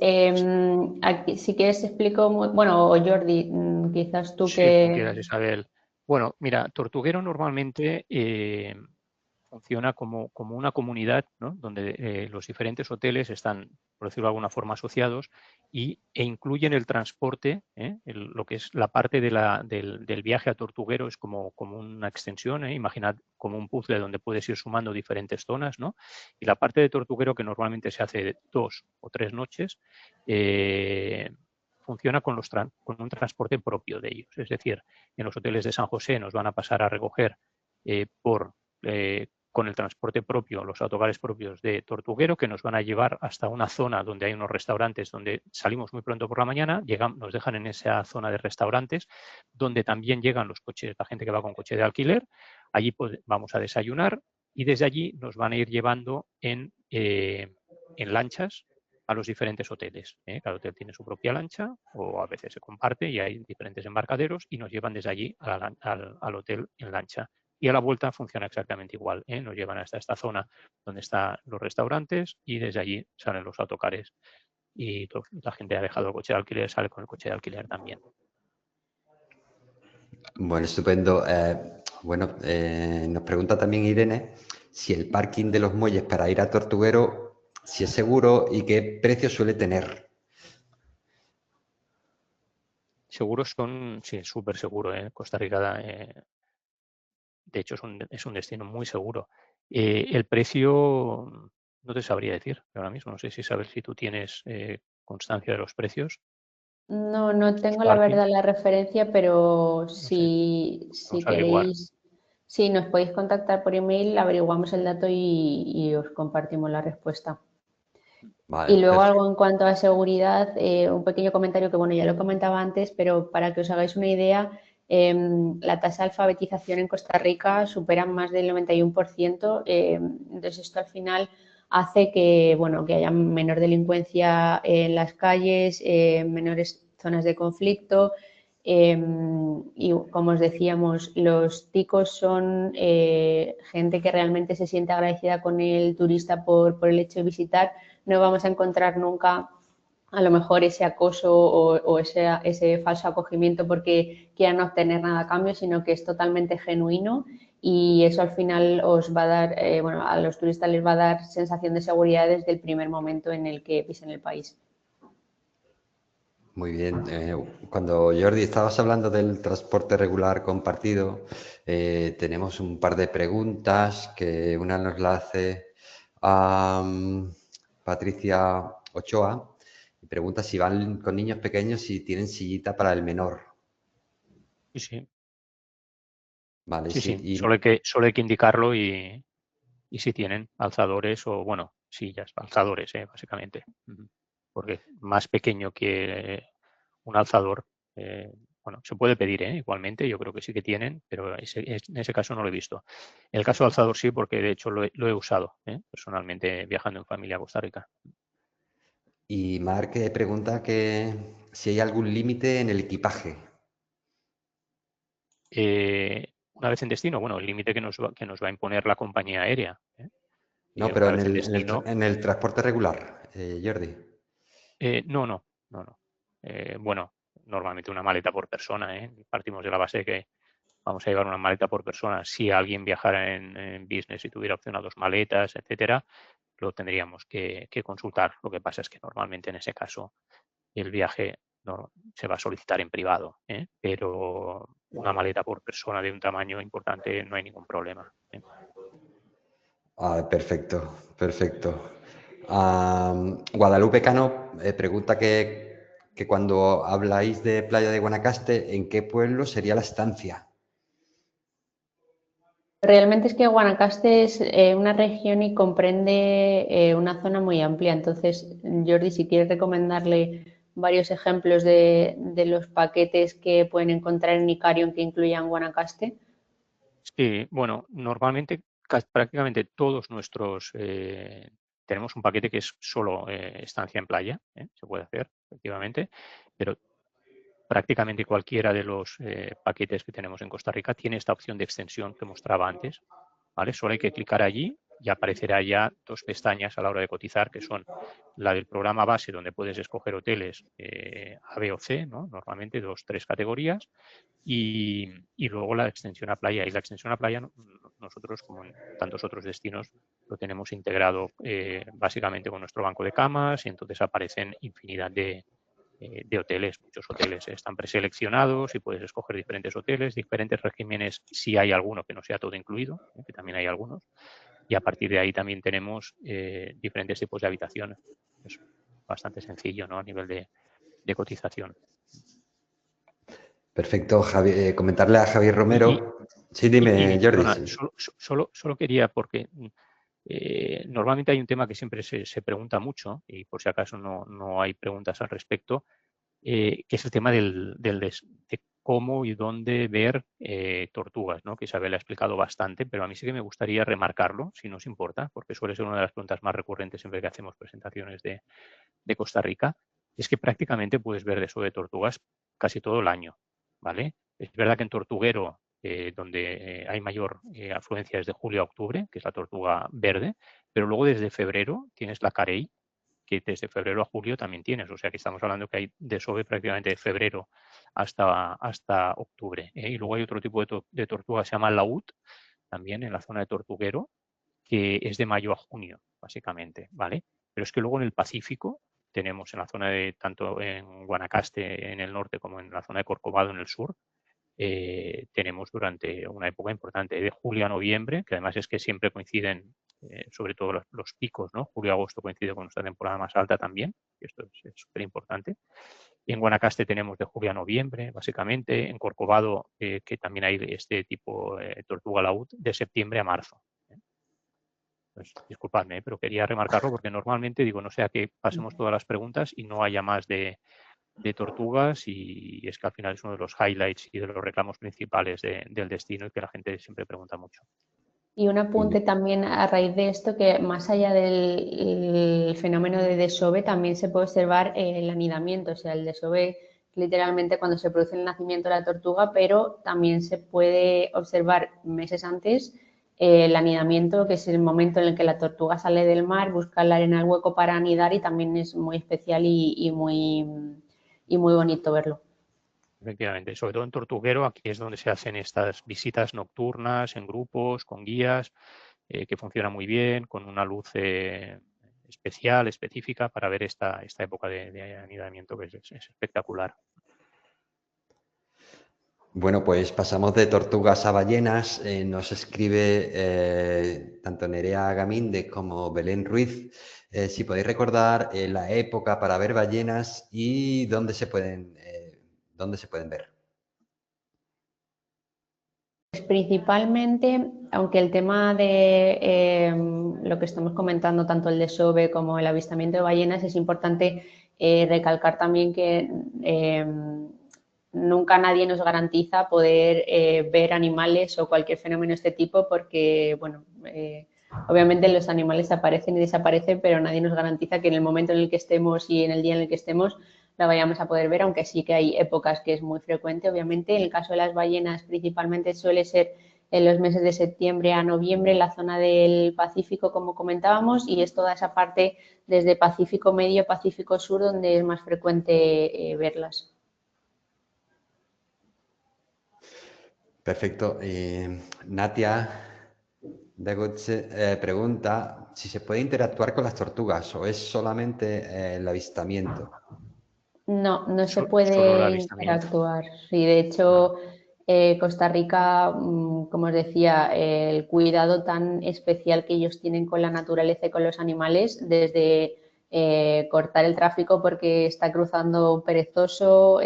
[SPEAKER 2] aquí, si quieres explico, bueno, o Jordi, quizás tú
[SPEAKER 3] Sí,
[SPEAKER 2] que...
[SPEAKER 3] como quieras, Isabel. Bueno, mira, Tortuguero normalmente funciona como una comunidad, ¿no? Donde los diferentes hoteles están, por decirlo de alguna forma, asociados e incluyen el transporte, lo que es la parte del viaje a Tortuguero es como una extensión, imaginad como un puzzle donde puedes ir sumando diferentes zonas, ¿no? Y la parte de Tortuguero, que normalmente se hace 2 o 3 noches, funciona con un transporte propio de ellos. Es decir, en los hoteles de San José nos van a pasar a recoger con el transporte propio, los autocares propios de Tortuguero, que nos van a llevar hasta una zona donde hay unos restaurantes donde salimos muy pronto por la mañana, nos dejan en esa zona de restaurantes, donde también llegan los coches, la gente que va con coche de alquiler. Allí pues, vamos a desayunar y desde allí nos van a ir llevando en lanchas a los diferentes hoteles. Cada hotel tiene su propia lancha o a veces se comparte y hay diferentes embarcaderos y nos llevan desde allí al hotel en lancha. Y a la vuelta funciona exactamente igual. Nos llevan hasta esta zona donde están los restaurantes y desde allí salen los autocares. Y la gente ha dejado el coche de alquiler, sale con el coche de alquiler también.
[SPEAKER 1] Bueno, estupendo. Nos pregunta también Irene si el parking de los muelles para ir a Tortuguero, si es seguro y qué precio suele tener.
[SPEAKER 3] Seguros sí, súper seguro. Costa Rica, de hecho, es un destino muy seguro. El precio no te sabría decir ahora mismo. No sé si sabes si tú tienes constancia de los precios.
[SPEAKER 2] No tengo la verdad la referencia, pero
[SPEAKER 3] No sé.
[SPEAKER 2] si
[SPEAKER 3] Vamos a averiguar.
[SPEAKER 2] queréis, si nos podéis contactar por email, averiguamos el dato y os compartimos la respuesta.
[SPEAKER 1] Vale,
[SPEAKER 2] Y luego
[SPEAKER 1] perfecto.
[SPEAKER 2] algo en cuanto a seguridad, un pequeño comentario que, bueno, ya lo comentaba antes, pero para que os hagáis una idea, la tasa de alfabetización en Costa Rica supera más del 91%, entonces esto al final hace que, bueno, que haya menor delincuencia en las calles, menores zonas de conflicto y como os decíamos, los ticos son gente que realmente se siente agradecida con el turista por el hecho de visitar. No vamos a encontrar nunca a lo mejor ese acoso o ese falso acogimiento porque quieran obtener nada a cambio, sino que es totalmente genuino y eso al final os va a dar, a los turistas les va a dar sensación de seguridad desde el primer momento en el que pisen el país.
[SPEAKER 1] Muy bien. Cuando Jordi estabas hablando del transporte regular compartido, tenemos un par de preguntas que una nos la hace Patricia Ochoa y pregunta si van con niños pequeños y tienen sillita para el menor.
[SPEAKER 3] Sí.
[SPEAKER 1] Vale,
[SPEAKER 3] Sí.
[SPEAKER 1] Y...
[SPEAKER 3] Solo hay que indicarlo y si tienen alzadores o, bueno, sillas, alzadores, básicamente. Porque más pequeño que un alzador bueno, se puede pedir, igualmente, yo creo que sí que tienen, pero en ese caso no lo he visto. En el caso de alzador sí, porque de hecho lo he usado personalmente viajando en familia a Costa Rica.
[SPEAKER 1] Y Marc pregunta que si hay algún límite en el equipaje.
[SPEAKER 3] Una vez en destino, bueno, el límite que nos va a imponer la compañía aérea.
[SPEAKER 1] No, pero
[SPEAKER 3] Una vez en destino,
[SPEAKER 1] en el transporte regular, Jordi.
[SPEAKER 3] no. Bueno, normalmente una maleta por persona. Partimos de la base de que vamos a llevar una maleta por persona. Si alguien viajara en business y tuviera opción a 2 maletas, etcétera, lo tendríamos que consultar. Lo que pasa es que normalmente en ese caso el viaje no se va a solicitar en privado, pero una maleta por persona de un tamaño importante no hay ningún problema.
[SPEAKER 1] Ah, perfecto, perfecto. Guadalupe Cano pregunta que cuando habláis de Playa de Guanacaste, ¿en qué pueblo sería la estancia?
[SPEAKER 2] Realmente es que Guanacaste es una región y comprende una zona muy amplia. Entonces, Jordi, si quieres recomendarle varios ejemplos de los paquetes que pueden encontrar en Icarion que incluyan Guanacaste.
[SPEAKER 3] Sí, bueno, normalmente prácticamente todos nuestros tenemos un paquete que es solo estancia en playa, se puede hacer efectivamente, pero prácticamente cualquiera de los paquetes que tenemos en Costa Rica tiene esta opción de extensión que mostraba antes, ¿vale? Solo hay que clicar allí y aparecerá ya 2 pestañas a la hora de cotizar, que son la del programa base, donde puedes escoger hoteles A, B o C, ¿no? Normalmente 2, 3 categorías, y luego la extensión a playa. Y la extensión a playa nosotros, como en tantos otros destinos, lo tenemos integrado básicamente con nuestro banco de camas, y entonces aparecen infinidad de hoteles. Muchos hoteles están preseleccionados y puedes escoger diferentes hoteles, diferentes regímenes, si hay alguno que no sea todo incluido, que también hay algunos. Y a partir de ahí también tenemos diferentes tipos de habitaciones. Es bastante sencillo, ¿no? A nivel de cotización.
[SPEAKER 1] Perfecto, comentarle a Javier Romero. Sí, dime, Jordi.
[SPEAKER 3] Perdona, solo quería, porque normalmente hay un tema que siempre se pregunta mucho, y por si acaso no hay preguntas al respecto, que es el tema de cómo y dónde ver tortugas, ¿no? Que Isabel ha explicado bastante, pero a mí sí que me gustaría remarcarlo, si no os importa, porque suele ser una de las preguntas más recurrentes siempre que hacemos presentaciones de Costa Rica, es que prácticamente puedes ver desove de tortugas casi todo el año, ¿vale? Es verdad que en Tortuguero, donde hay mayor afluencia es de julio a octubre, que es la tortuga verde, pero luego desde febrero tienes la carey, que desde febrero a julio también tienes. O sea que estamos hablando que hay desove prácticamente de febrero hasta octubre. Y luego hay otro tipo de tortuga que se llama laúd, también en la zona de Tortuguero, que es de mayo a junio, básicamente, ¿vale? Pero es que luego en el Pacífico tenemos en la zona de, tanto en Guanacaste en el norte como en la zona de Corcovado en el sur, tenemos durante una época importante de julio a noviembre, que además es que siempre coinciden, sobre todo los picos, ¿no? Julio-agosto coincide con nuestra temporada más alta también, y esto es súper importante. En Guanacaste tenemos de julio a noviembre, básicamente. En Corcovado, que también hay este tipo tortuga laúd, de septiembre a marzo. Pues, disculpadme, pero quería remarcarlo porque normalmente digo, no sea que pasemos todas las preguntas y no haya más de tortugas, y es que al final es uno de los highlights y de los reclamos principales del destino y que la gente siempre pregunta mucho.
[SPEAKER 2] Y un apunte también a raíz de esto, que más allá del fenómeno de desove, también se puede observar el anidamiento, o sea, el desove literalmente cuando se produce el nacimiento de la tortuga, pero también se puede observar meses antes el anidamiento, que es el momento en el que la tortuga sale del mar, busca la arena, el hueco para anidar, y también es muy especial y muy bonito verlo.
[SPEAKER 3] Efectivamente, sobre todo en Tortuguero, aquí es donde se hacen estas visitas nocturnas en grupos, con guías, que funciona muy bien, con una luz especial, específica, para ver esta época de anidamiento, que es espectacular.
[SPEAKER 1] Bueno, pues pasamos de tortugas a ballenas. Nos escribe tanto Nerea Gaminde como Belén Ruiz. Si podéis recordar la época para ver ballenas y dónde se pueden ver.
[SPEAKER 2] Pues principalmente, aunque el tema de lo que estamos comentando, tanto el desove como el avistamiento de ballenas, es importante recalcar también que nunca nadie nos garantiza poder ver animales o cualquier fenómeno de este tipo porque, bueno, obviamente los animales aparecen y desaparecen, pero nadie nos garantiza que en el momento en el que estemos y en el día en el que estemos la vayamos a poder ver, aunque sí que hay épocas que es muy frecuente, obviamente. En el caso de las ballenas, principalmente suele ser en los meses de septiembre a noviembre en la zona del Pacífico, como comentábamos, y es toda esa parte desde Pacífico Medio, Pacífico Sur, donde es más frecuente verlas.
[SPEAKER 1] Perfecto. Natia Deguche pregunta si se puede interactuar con las tortugas o es solamente el avistamiento.
[SPEAKER 2] No, no se
[SPEAKER 3] Solo el
[SPEAKER 2] puede
[SPEAKER 3] avistamiento.
[SPEAKER 2] interactuar. Sí, de hecho, Costa Rica, como os decía, el cuidado tan especial que ellos tienen con la naturaleza y con los animales, desde cortar el tráfico porque está cruzando un perezoso,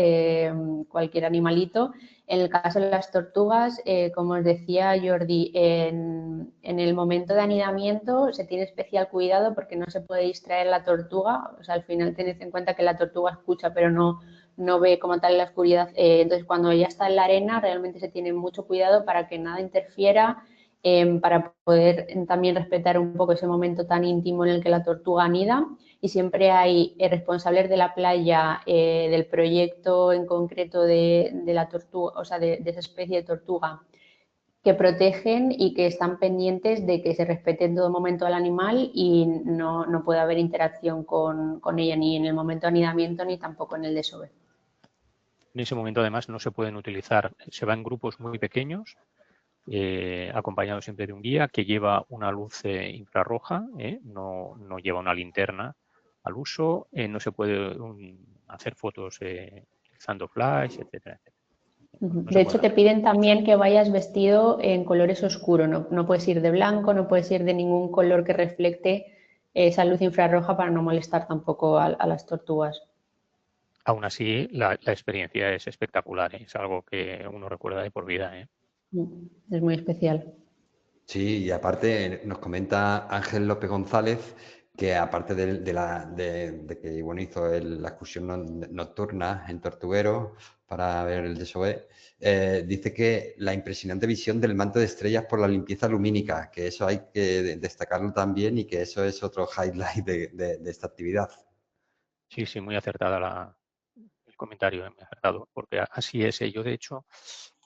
[SPEAKER 2] cualquier animalito. En el caso de las tortugas, como os decía Jordi, en el momento de anidamiento se tiene especial cuidado porque no se puede distraer la tortuga. O sea, al final tened en cuenta que la tortuga escucha pero no ve como tal en la oscuridad. Entonces, cuando ya está en la arena, realmente se tiene mucho cuidado para que nada interfiera, para poder también respetar un poco ese momento tan íntimo en el que la tortuga anida. Y siempre hay responsables de la playa, del proyecto en concreto de la tortuga, o sea, de esa especie de tortuga, que protegen y que están pendientes de que se respete en todo momento al animal y no puede haber interacción con ella ni en el momento de anidamiento ni tampoco en el desove.
[SPEAKER 3] En ese momento, además, no se pueden utilizar, se va en grupos muy pequeños, acompañado siempre de un guía que lleva una luz infrarroja, no lleva una linterna al uso, no se puede hacer fotos utilizando flash, etcétera, etcétera. No
[SPEAKER 2] De
[SPEAKER 3] se
[SPEAKER 2] hecho,
[SPEAKER 3] puede
[SPEAKER 2] te
[SPEAKER 3] hacer.
[SPEAKER 2] piden también que vayas vestido en colores oscuros, no puedes ir de blanco, no puedes ir de ningún color que reflecte esa luz infrarroja para no molestar tampoco a las tortugas.
[SPEAKER 3] Aún así, la experiencia es espectacular, es algo que uno recuerda de por vida.
[SPEAKER 2] Es muy especial.
[SPEAKER 1] Sí, y aparte nos comenta Ángel López González que aparte de que bueno, hizo la excursión nocturna en Tortuguero para ver el desove, dice que la impresionante visión del manto de estrellas por la limpieza lumínica, que eso hay que destacarlo también y que eso es otro highlight de esta actividad.
[SPEAKER 3] Sí, sí, muy acertada el comentario, muy acertado, porque así es. Yo, de hecho,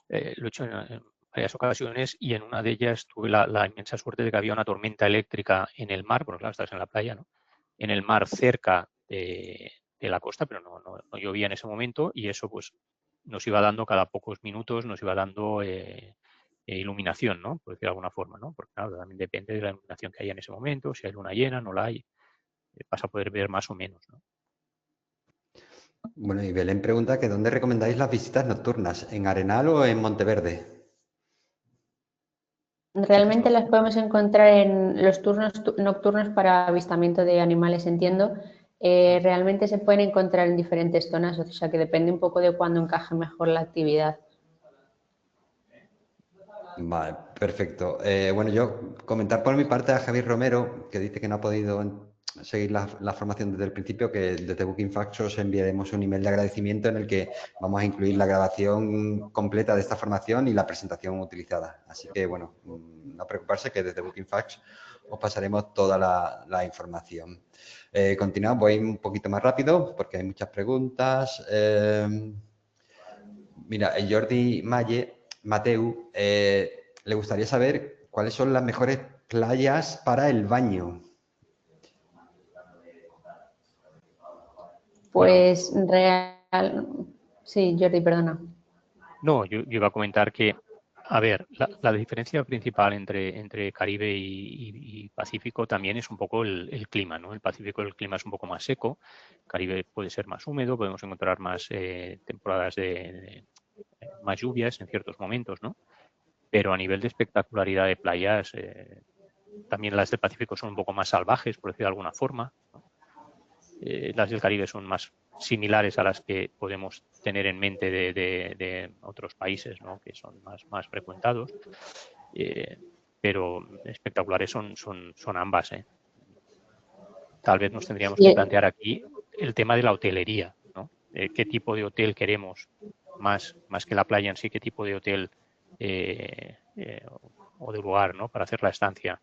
[SPEAKER 3] lo he hecho en varias ocasiones y en una de ellas tuve la inmensa suerte de que había una tormenta eléctrica en el mar, porque claro, estás en la playa, ¿no? En el mar cerca de la costa, pero no llovía en ese momento y eso pues nos iba dando cada pocos minutos, nos iba dando iluminación, ¿no? Por decir de alguna forma, ¿no? Porque claro, también depende de la iluminación que haya en ese momento, si hay luna llena, no la hay, vas a poder ver más o menos, ¿no?
[SPEAKER 1] Bueno, y Belén pregunta que ¿dónde recomendáis las visitas nocturnas? ¿En Arenal o en Monteverde?
[SPEAKER 2] Realmente las podemos encontrar en los turnos nocturnos para avistamiento de animales, entiendo. Realmente se pueden encontrar en diferentes zonas, o sea que depende un poco de cuándo encaje mejor la actividad.
[SPEAKER 1] Vale, perfecto. Bueno, yo comentar por mi parte a Javier Romero, que dice que no ha podido seguir la formación desde el principio, que desde Booking Facts os enviaremos un email de agradecimiento en el que vamos a incluir la grabación completa de esta formación y la presentación utilizada. Así que, bueno, no preocuparse que desde Booking Facts os pasaremos toda la información. Continuamos, voy un poquito más rápido porque hay muchas preguntas. Mira, Jordi Mateu, le gustaría saber cuáles son las mejores playas para el baño.
[SPEAKER 2] Pues sí, Jordi, perdona.
[SPEAKER 3] No, yo iba a comentar que, a ver, la diferencia principal entre Caribe y Pacífico también es un poco el clima, ¿no? El Pacífico el clima es un poco más seco, Caribe puede ser más húmedo, podemos encontrar más temporadas de más lluvias en ciertos momentos, ¿no? Pero a nivel de espectacularidad de playas, también las del Pacífico son un poco más salvajes, por decir de alguna forma, ¿no? Las del Caribe son más similares a las que podemos tener en mente de otros países, ¿no? Que son más frecuentados, pero espectaculares son ambas. Tal vez nos tendríamos que
[SPEAKER 2] Sí,
[SPEAKER 3] plantear aquí el tema de la hotelería, ¿no? ¿Qué tipo de hotel queremos más que la playa en sí, qué tipo de hotel o de lugar, ¿no?, para hacer la estancia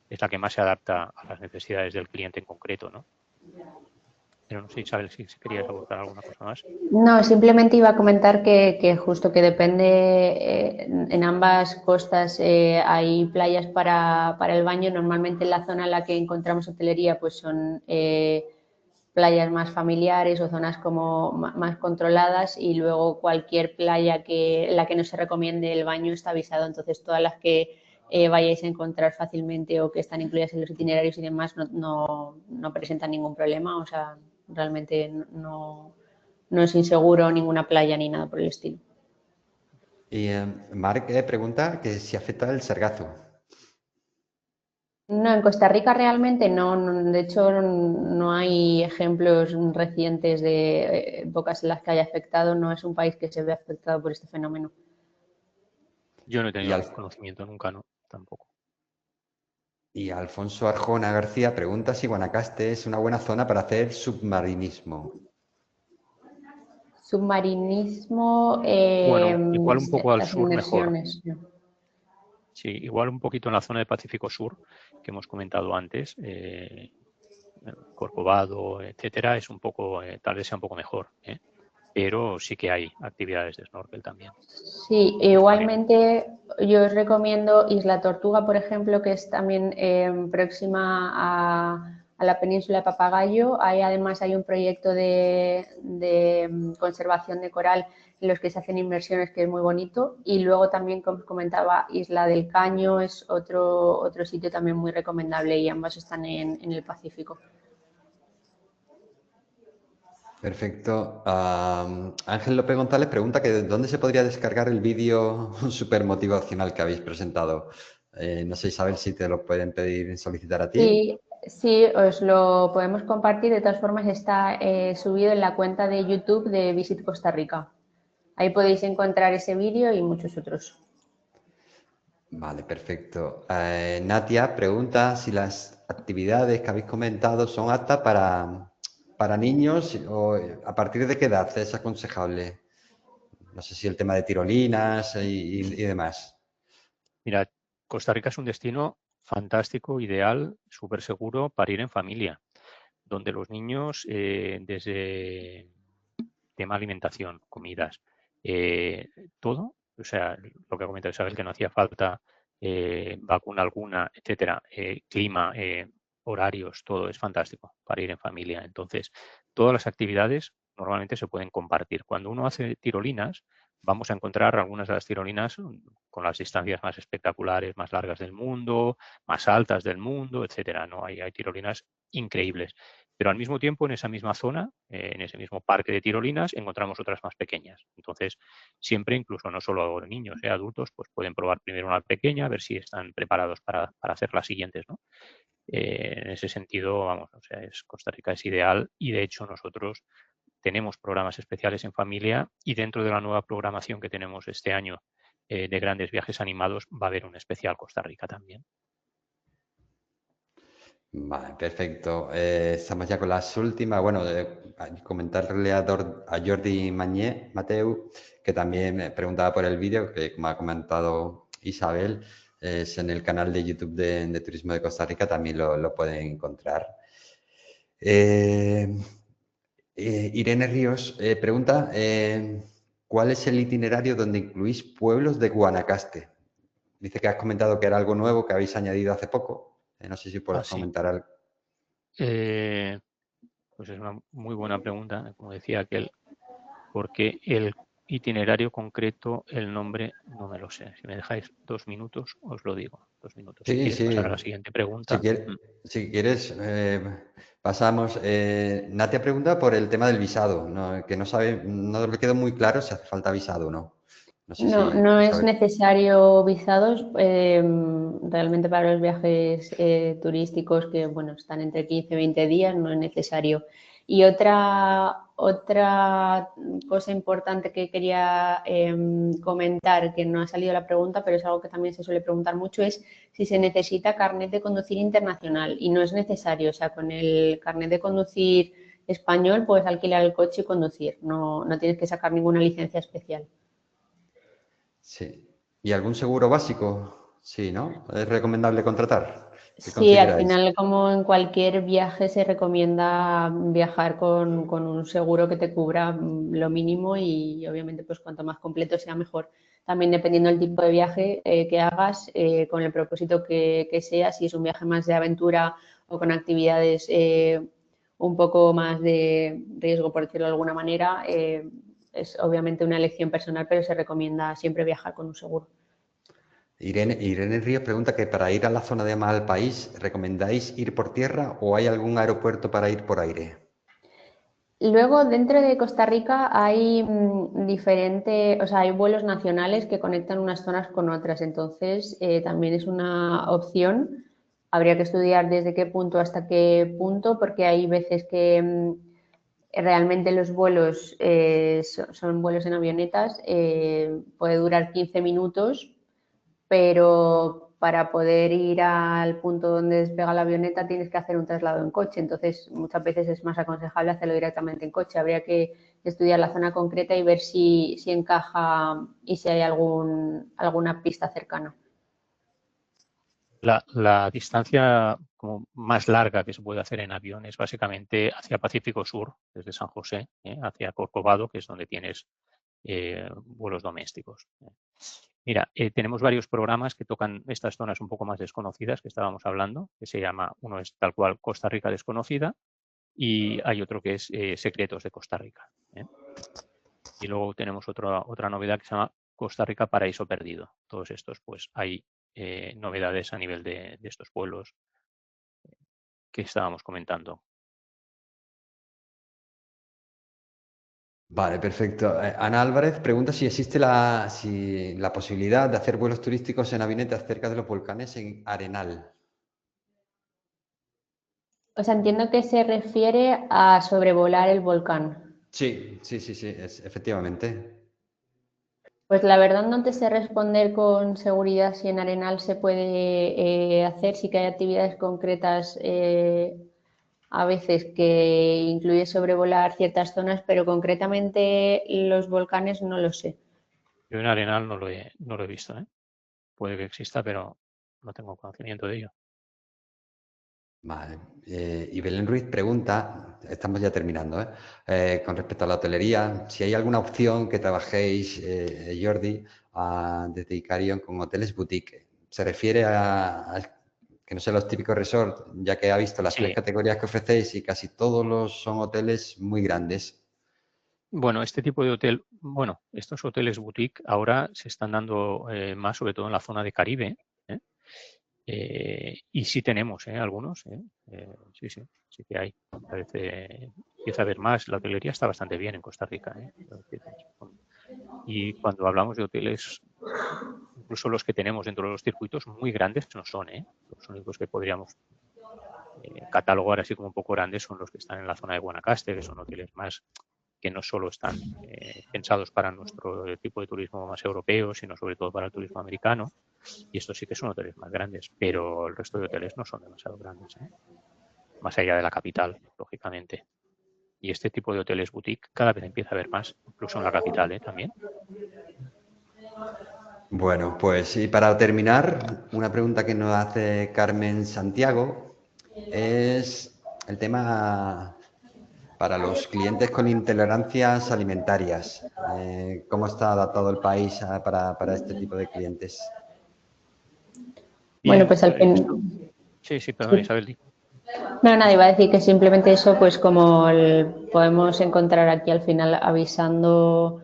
[SPEAKER 3] es la que más se adapta a las necesidades del cliente en concreto, ¿no? Pero no sé, Isabel, si querías abordar alguna cosa más.
[SPEAKER 2] No, simplemente iba a comentar que justo que depende, en ambas costas hay playas para el baño. Normalmente en la zona en la que encontramos hotelería pues son playas más familiares o zonas como más controladas, y luego cualquier playa en la que no se recomiende el baño está avisado. Entonces todas las que vayáis a encontrar fácilmente o que están incluidas en los itinerarios y demás no presentan ningún problema. O sea, realmente no es inseguro ninguna playa ni nada por el estilo.
[SPEAKER 1] Y Marc pregunta que si afecta el sargazo.
[SPEAKER 2] No, en Costa Rica realmente de hecho no hay ejemplos recientes de épocas en las que haya afectado. No es un país que se ve afectado por este fenómeno.
[SPEAKER 3] Yo no he
[SPEAKER 1] Y,
[SPEAKER 3] tenido conocimiento nunca, no, tampoco.
[SPEAKER 1] y Alfonso Arjona García pregunta si Guanacaste es una buena zona para hacer submarinismo.
[SPEAKER 2] Submarinismo,
[SPEAKER 3] Bueno, igual un poco al
[SPEAKER 2] las
[SPEAKER 3] sur mejor.
[SPEAKER 2] inmersiones.
[SPEAKER 3] Sí, igual un poquito en la zona del Pacífico Sur, que hemos comentado antes, Corcovado, etcétera, es un poco, tal vez sea un poco mejor, pero sí que hay actividades de snorkel también.
[SPEAKER 2] Sí, igualmente yo os recomiendo Isla Tortuga, por ejemplo, que es también próxima a la península de Papagayo. Ahí además hay un proyecto de conservación de coral en los que se hacen inmersiones, que es muy bonito. Y luego también, como os comentaba, Isla del Caño es otro sitio también muy recomendable, y ambas están en el Pacífico.
[SPEAKER 1] Perfecto. Ángel López González pregunta que dónde se podría descargar el vídeo súper motivacional que habéis presentado. No sé, Isabel, si te lo pueden pedir, solicitar a ti.
[SPEAKER 2] Sí, os lo podemos compartir. De todas formas, está subido en la cuenta de YouTube de Visit Costa Rica. Ahí podéis encontrar ese vídeo y muchos otros.
[SPEAKER 1] Vale, perfecto. Natia pregunta si las actividades que habéis comentado son aptas para niños o a partir de qué edad es aconsejable. No sé si el tema de tirolinas y demás.
[SPEAKER 3] Mira, Costa Rica es un destino fantástico, ideal, súper seguro para ir en familia, donde los niños, desde tema alimentación, comidas, todo, o sea, lo que ha comentado Isabel, que no hacía falta vacuna alguna, etcétera, clima, horarios, todo es fantástico para ir en familia. Entonces, todas las actividades normalmente se pueden compartir. Cuando uno hace tirolinas, vamos a encontrar algunas de las tirolinas con las distancias más espectaculares, más largas del mundo, más altas del mundo, etcétera, ¿no? Hay tirolinas increíbles. Pero al mismo tiempo, en esa misma zona, en ese mismo parque de tirolinas, encontramos otras más pequeñas. Entonces, siempre, incluso no solo niños, adultos, pues pueden probar primero una pequeña, a ver si están preparados para hacer las siguientes, ¿no? En ese sentido, vamos, o sea, Costa Rica es ideal, y de hecho nosotros tenemos programas especiales en familia, y dentro de la nueva programación que tenemos este año de grandes viajes animados va a haber un especial Costa Rica también.
[SPEAKER 1] Vale, perfecto. Estamos ya con las últimas. Bueno, comentarle a Jordi Mateu, que también me preguntaba por el vídeo, que como ha comentado Isabel, es en el canal de YouTube de Turismo de Costa Rica, también lo pueden encontrar. Irene Ríos pregunta, ¿cuál es el itinerario donde incluís pueblos de Guanacaste? Dice que has comentado que era algo nuevo que habéis añadido hace poco. No sé si puedes comentar algo.
[SPEAKER 3] Pues es una muy buena pregunta, como decía aquel, porque el itinerario concreto, el nombre, no me lo sé. Si me dejáis 2 minutos, os lo digo. 2 minutos.
[SPEAKER 1] Sí,
[SPEAKER 3] si quieres
[SPEAKER 1] sí.
[SPEAKER 3] pasar a la siguiente pregunta.
[SPEAKER 1] Si quieres, pasamos. Natia pregunta por el tema del visado, ¿no? Que no le quedó muy claro si hace falta visado o no. No sé
[SPEAKER 2] No es
[SPEAKER 1] Isabel.
[SPEAKER 2] necesario visados realmente para los viajes turísticos, que bueno, están entre 15 y 20 días, no es necesario. Y otra cosa importante que quería comentar, que no ha salido la pregunta, pero es algo que también se suele preguntar mucho, es si se necesita carnet de conducir internacional, y no es necesario. O sea, con el carnet de conducir español, puedes alquilar el coche y conducir. No tienes que sacar ninguna licencia especial.
[SPEAKER 1] Sí. ¿Y algún seguro básico? Sí, ¿no? ¿Es recomendable contratar? ¿Qué
[SPEAKER 2] Sí, al
[SPEAKER 1] consideráis?
[SPEAKER 2] final, como en cualquier viaje, se recomienda viajar con un seguro que te cubra lo mínimo y obviamente pues cuanto más completo sea mejor. También dependiendo del tipo de viaje que hagas, con el propósito que sea, si es un viaje más de aventura o con actividades un poco más de riesgo, por decirlo de alguna manera, es obviamente una elección personal, pero se recomienda siempre viajar con un seguro.
[SPEAKER 1] Irene Ríos pregunta que para ir a la zona de Mal País, ¿recomendáis ir por tierra o hay algún aeropuerto para ir por aire?
[SPEAKER 2] Luego, dentro de Costa Rica hay o sea, hay vuelos nacionales que conectan unas zonas con otras, entonces también es una opción. Habría que estudiar desde qué punto hasta qué punto, porque hay veces que realmente los vuelos son vuelos en avionetas, puede durar 15 minutos, pero para poder ir al punto donde despega la avioneta tienes que hacer un traslado en coche, entonces muchas veces es más aconsejable hacerlo directamente en coche. Habría que estudiar la zona concreta y ver si encaja y si hay alguna pista cercana.
[SPEAKER 3] La distancia como más larga que se puede hacer en avión es básicamente hacia Pacífico Sur, desde San José, hacia Corcovado, que es donde tienes vuelos domésticos. Mira, tenemos varios programas que tocan estas zonas un poco más desconocidas que estábamos hablando, que se llama, uno es tal cual Costa Rica Desconocida y hay otro que es Secretos de Costa Rica. Y luego tenemos otra novedad que se llama Costa Rica Paraíso Perdido. Todos estos, pues hay novedades a nivel de estos pueblos que estábamos comentando.
[SPEAKER 1] Vale, perfecto. Ana Álvarez pregunta si existe la posibilidad de hacer vuelos turísticos en avionetas cerca de los volcanes en Arenal.
[SPEAKER 2] O sea, entiendo que se refiere a sobrevolar el volcán.
[SPEAKER 1] Sí, efectivamente.
[SPEAKER 2] Pues la verdad no te sé responder con seguridad si en Arenal se puede hacer, sí que hay actividades concretas a veces que incluye sobrevolar ciertas zonas, pero concretamente los volcanes no lo sé.
[SPEAKER 3] Yo en Arenal no lo he visto. Puede que exista, pero no tengo conocimiento de ello.
[SPEAKER 1] Vale. Y Belén Ruiz pregunta, estamos ya terminando, con respecto a la hotelería, si hay alguna opción que trabajéis, Jordi, desde Icarion con hoteles boutique. Se refiere a que no sean los típicos resorts, ya que ha visto las tres
[SPEAKER 3] Sí.
[SPEAKER 1] categorías que ofrecéis y casi todos son hoteles muy grandes.
[SPEAKER 3] Bueno, este tipo de hotel, bueno, estos hoteles boutique ahora se están dando más, sobre todo en la zona de Caribe. Y sí tenemos algunos. Sí que hay. Parece, empieza a haber más. La hotelería está bastante bien en Costa Rica. Y cuando hablamos de hoteles, incluso los que tenemos dentro de los circuitos muy grandes no son. Los únicos que podríamos catalogar así como un poco grandes son los que están en la zona de Guanacaste, que son hoteles más que no solo están pensados para nuestro tipo de turismo más europeo, sino sobre todo para el turismo americano. Y estos sí que son hoteles más grandes, pero el resto de hoteles no son demasiado grandes, más allá de la capital, lógicamente. Y este tipo de hoteles boutique cada vez empieza a haber más, incluso en la capital también.
[SPEAKER 1] Bueno, pues y para terminar, una pregunta que nos hace Carmen Santiago es el tema para los clientes con intolerancias alimentarias. ¿Cómo está adaptado el país para este tipo de clientes?
[SPEAKER 2] Bueno,
[SPEAKER 3] Bien,
[SPEAKER 2] pues al fin.
[SPEAKER 3] Sí, perdón, Isabel.
[SPEAKER 2] No, nada, iba a decir que simplemente eso, pues como podemos encontrar aquí al final avisando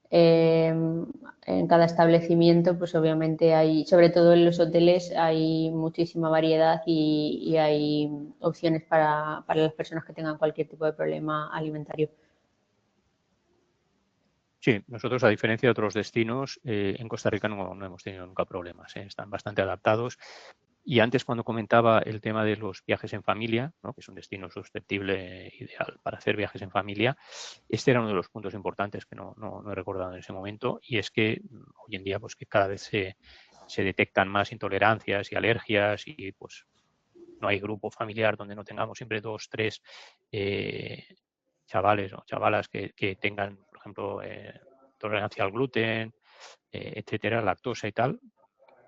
[SPEAKER 2] en cada establecimiento, pues obviamente hay, sobre todo en los hoteles, hay muchísima variedad y hay opciones para las personas que tengan cualquier tipo de problema alimentario.
[SPEAKER 3] Sí, nosotros, a diferencia de otros destinos, en Costa Rica no hemos tenido nunca problemas. Están bastante adaptados. Y antes, cuando comentaba el tema de los viajes en familia, ¿no?, que es un destino susceptible, ideal para hacer viajes en familia, este era uno de los puntos importantes que no he recordado en ese momento, y es que hoy en día pues que cada vez se detectan más intolerancias y alergias y pues no hay grupo familiar donde no tengamos siempre 2, 3 chavales o chavalas que tengan, por ejemplo, tolerancia al gluten, etcétera, lactosa y tal,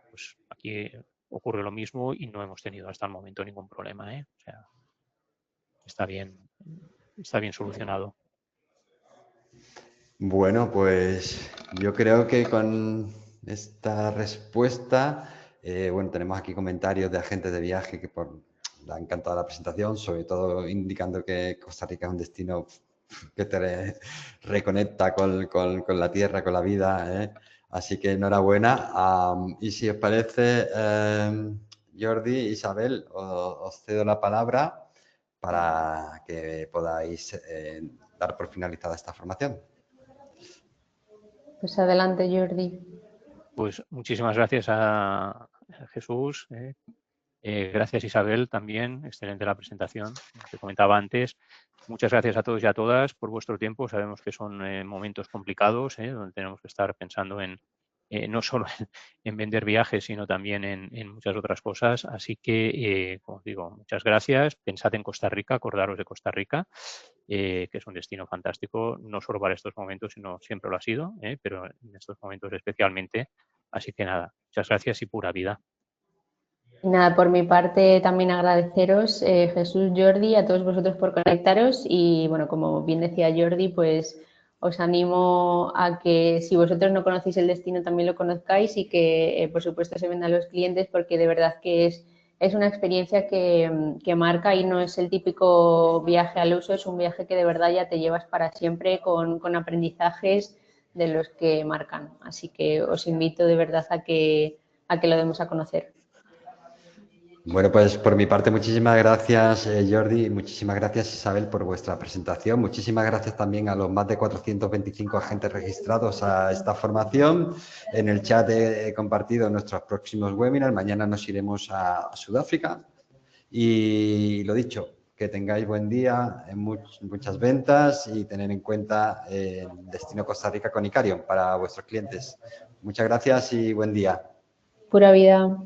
[SPEAKER 3] pues aquí ocurre lo mismo y no hemos tenido hasta el momento ningún problema, ¿eh? O sea, está bien solucionado.
[SPEAKER 1] Bueno, pues yo creo que con esta respuesta, bueno, tenemos aquí comentarios de agentes de viaje que le ha encantado la presentación, sobre todo indicando que Costa Rica es un destino que te reconecta con la tierra, con la vida, ¿eh? Así que enhorabuena. Y si os parece, Jordi, Isabel, os cedo la palabra para que podáis dar por finalizada esta formación.
[SPEAKER 2] Pues adelante, Jordi.
[SPEAKER 3] Pues muchísimas gracias a Jesús. Gracias, Isabel, también. Excelente la presentación, como te comentaba antes. Muchas gracias a todos y a todas por vuestro tiempo. Sabemos que son momentos complicados, donde tenemos que estar pensando en no solo en vender viajes, sino también en muchas otras cosas. Así que, como os digo, muchas gracias. Pensad en Costa Rica, acordaros de Costa Rica, que es un destino fantástico, no solo para estos momentos, sino siempre lo ha sido, pero en estos momentos especialmente. Así que nada, muchas gracias y pura vida.
[SPEAKER 2] Y nada, por mi parte también agradeceros, Jesús, Jordi, a todos vosotros por conectaros y bueno, como bien decía Jordi, pues os animo a que si vosotros no conocéis el destino también lo conozcáis y que por supuesto se venda a los clientes porque de verdad que es una experiencia que marca y no es el típico viaje al uso, es un viaje que de verdad ya te llevas para siempre con aprendizajes de los que marcan. Así que os invito de verdad a que lo demos a conocer.
[SPEAKER 1] Bueno, pues por mi parte, muchísimas gracias, Jordi, y muchísimas gracias, Isabel, por vuestra presentación. Muchísimas gracias también a los más de 425 agentes registrados a esta formación. En el chat he compartido nuestros próximos webinars. Mañana nos iremos a Sudáfrica. Y lo dicho, que tengáis buen día, muchas ventas y tener en cuenta el destino Costa Rica con Icarium para vuestros clientes. Muchas gracias y buen día.
[SPEAKER 2] Pura vida.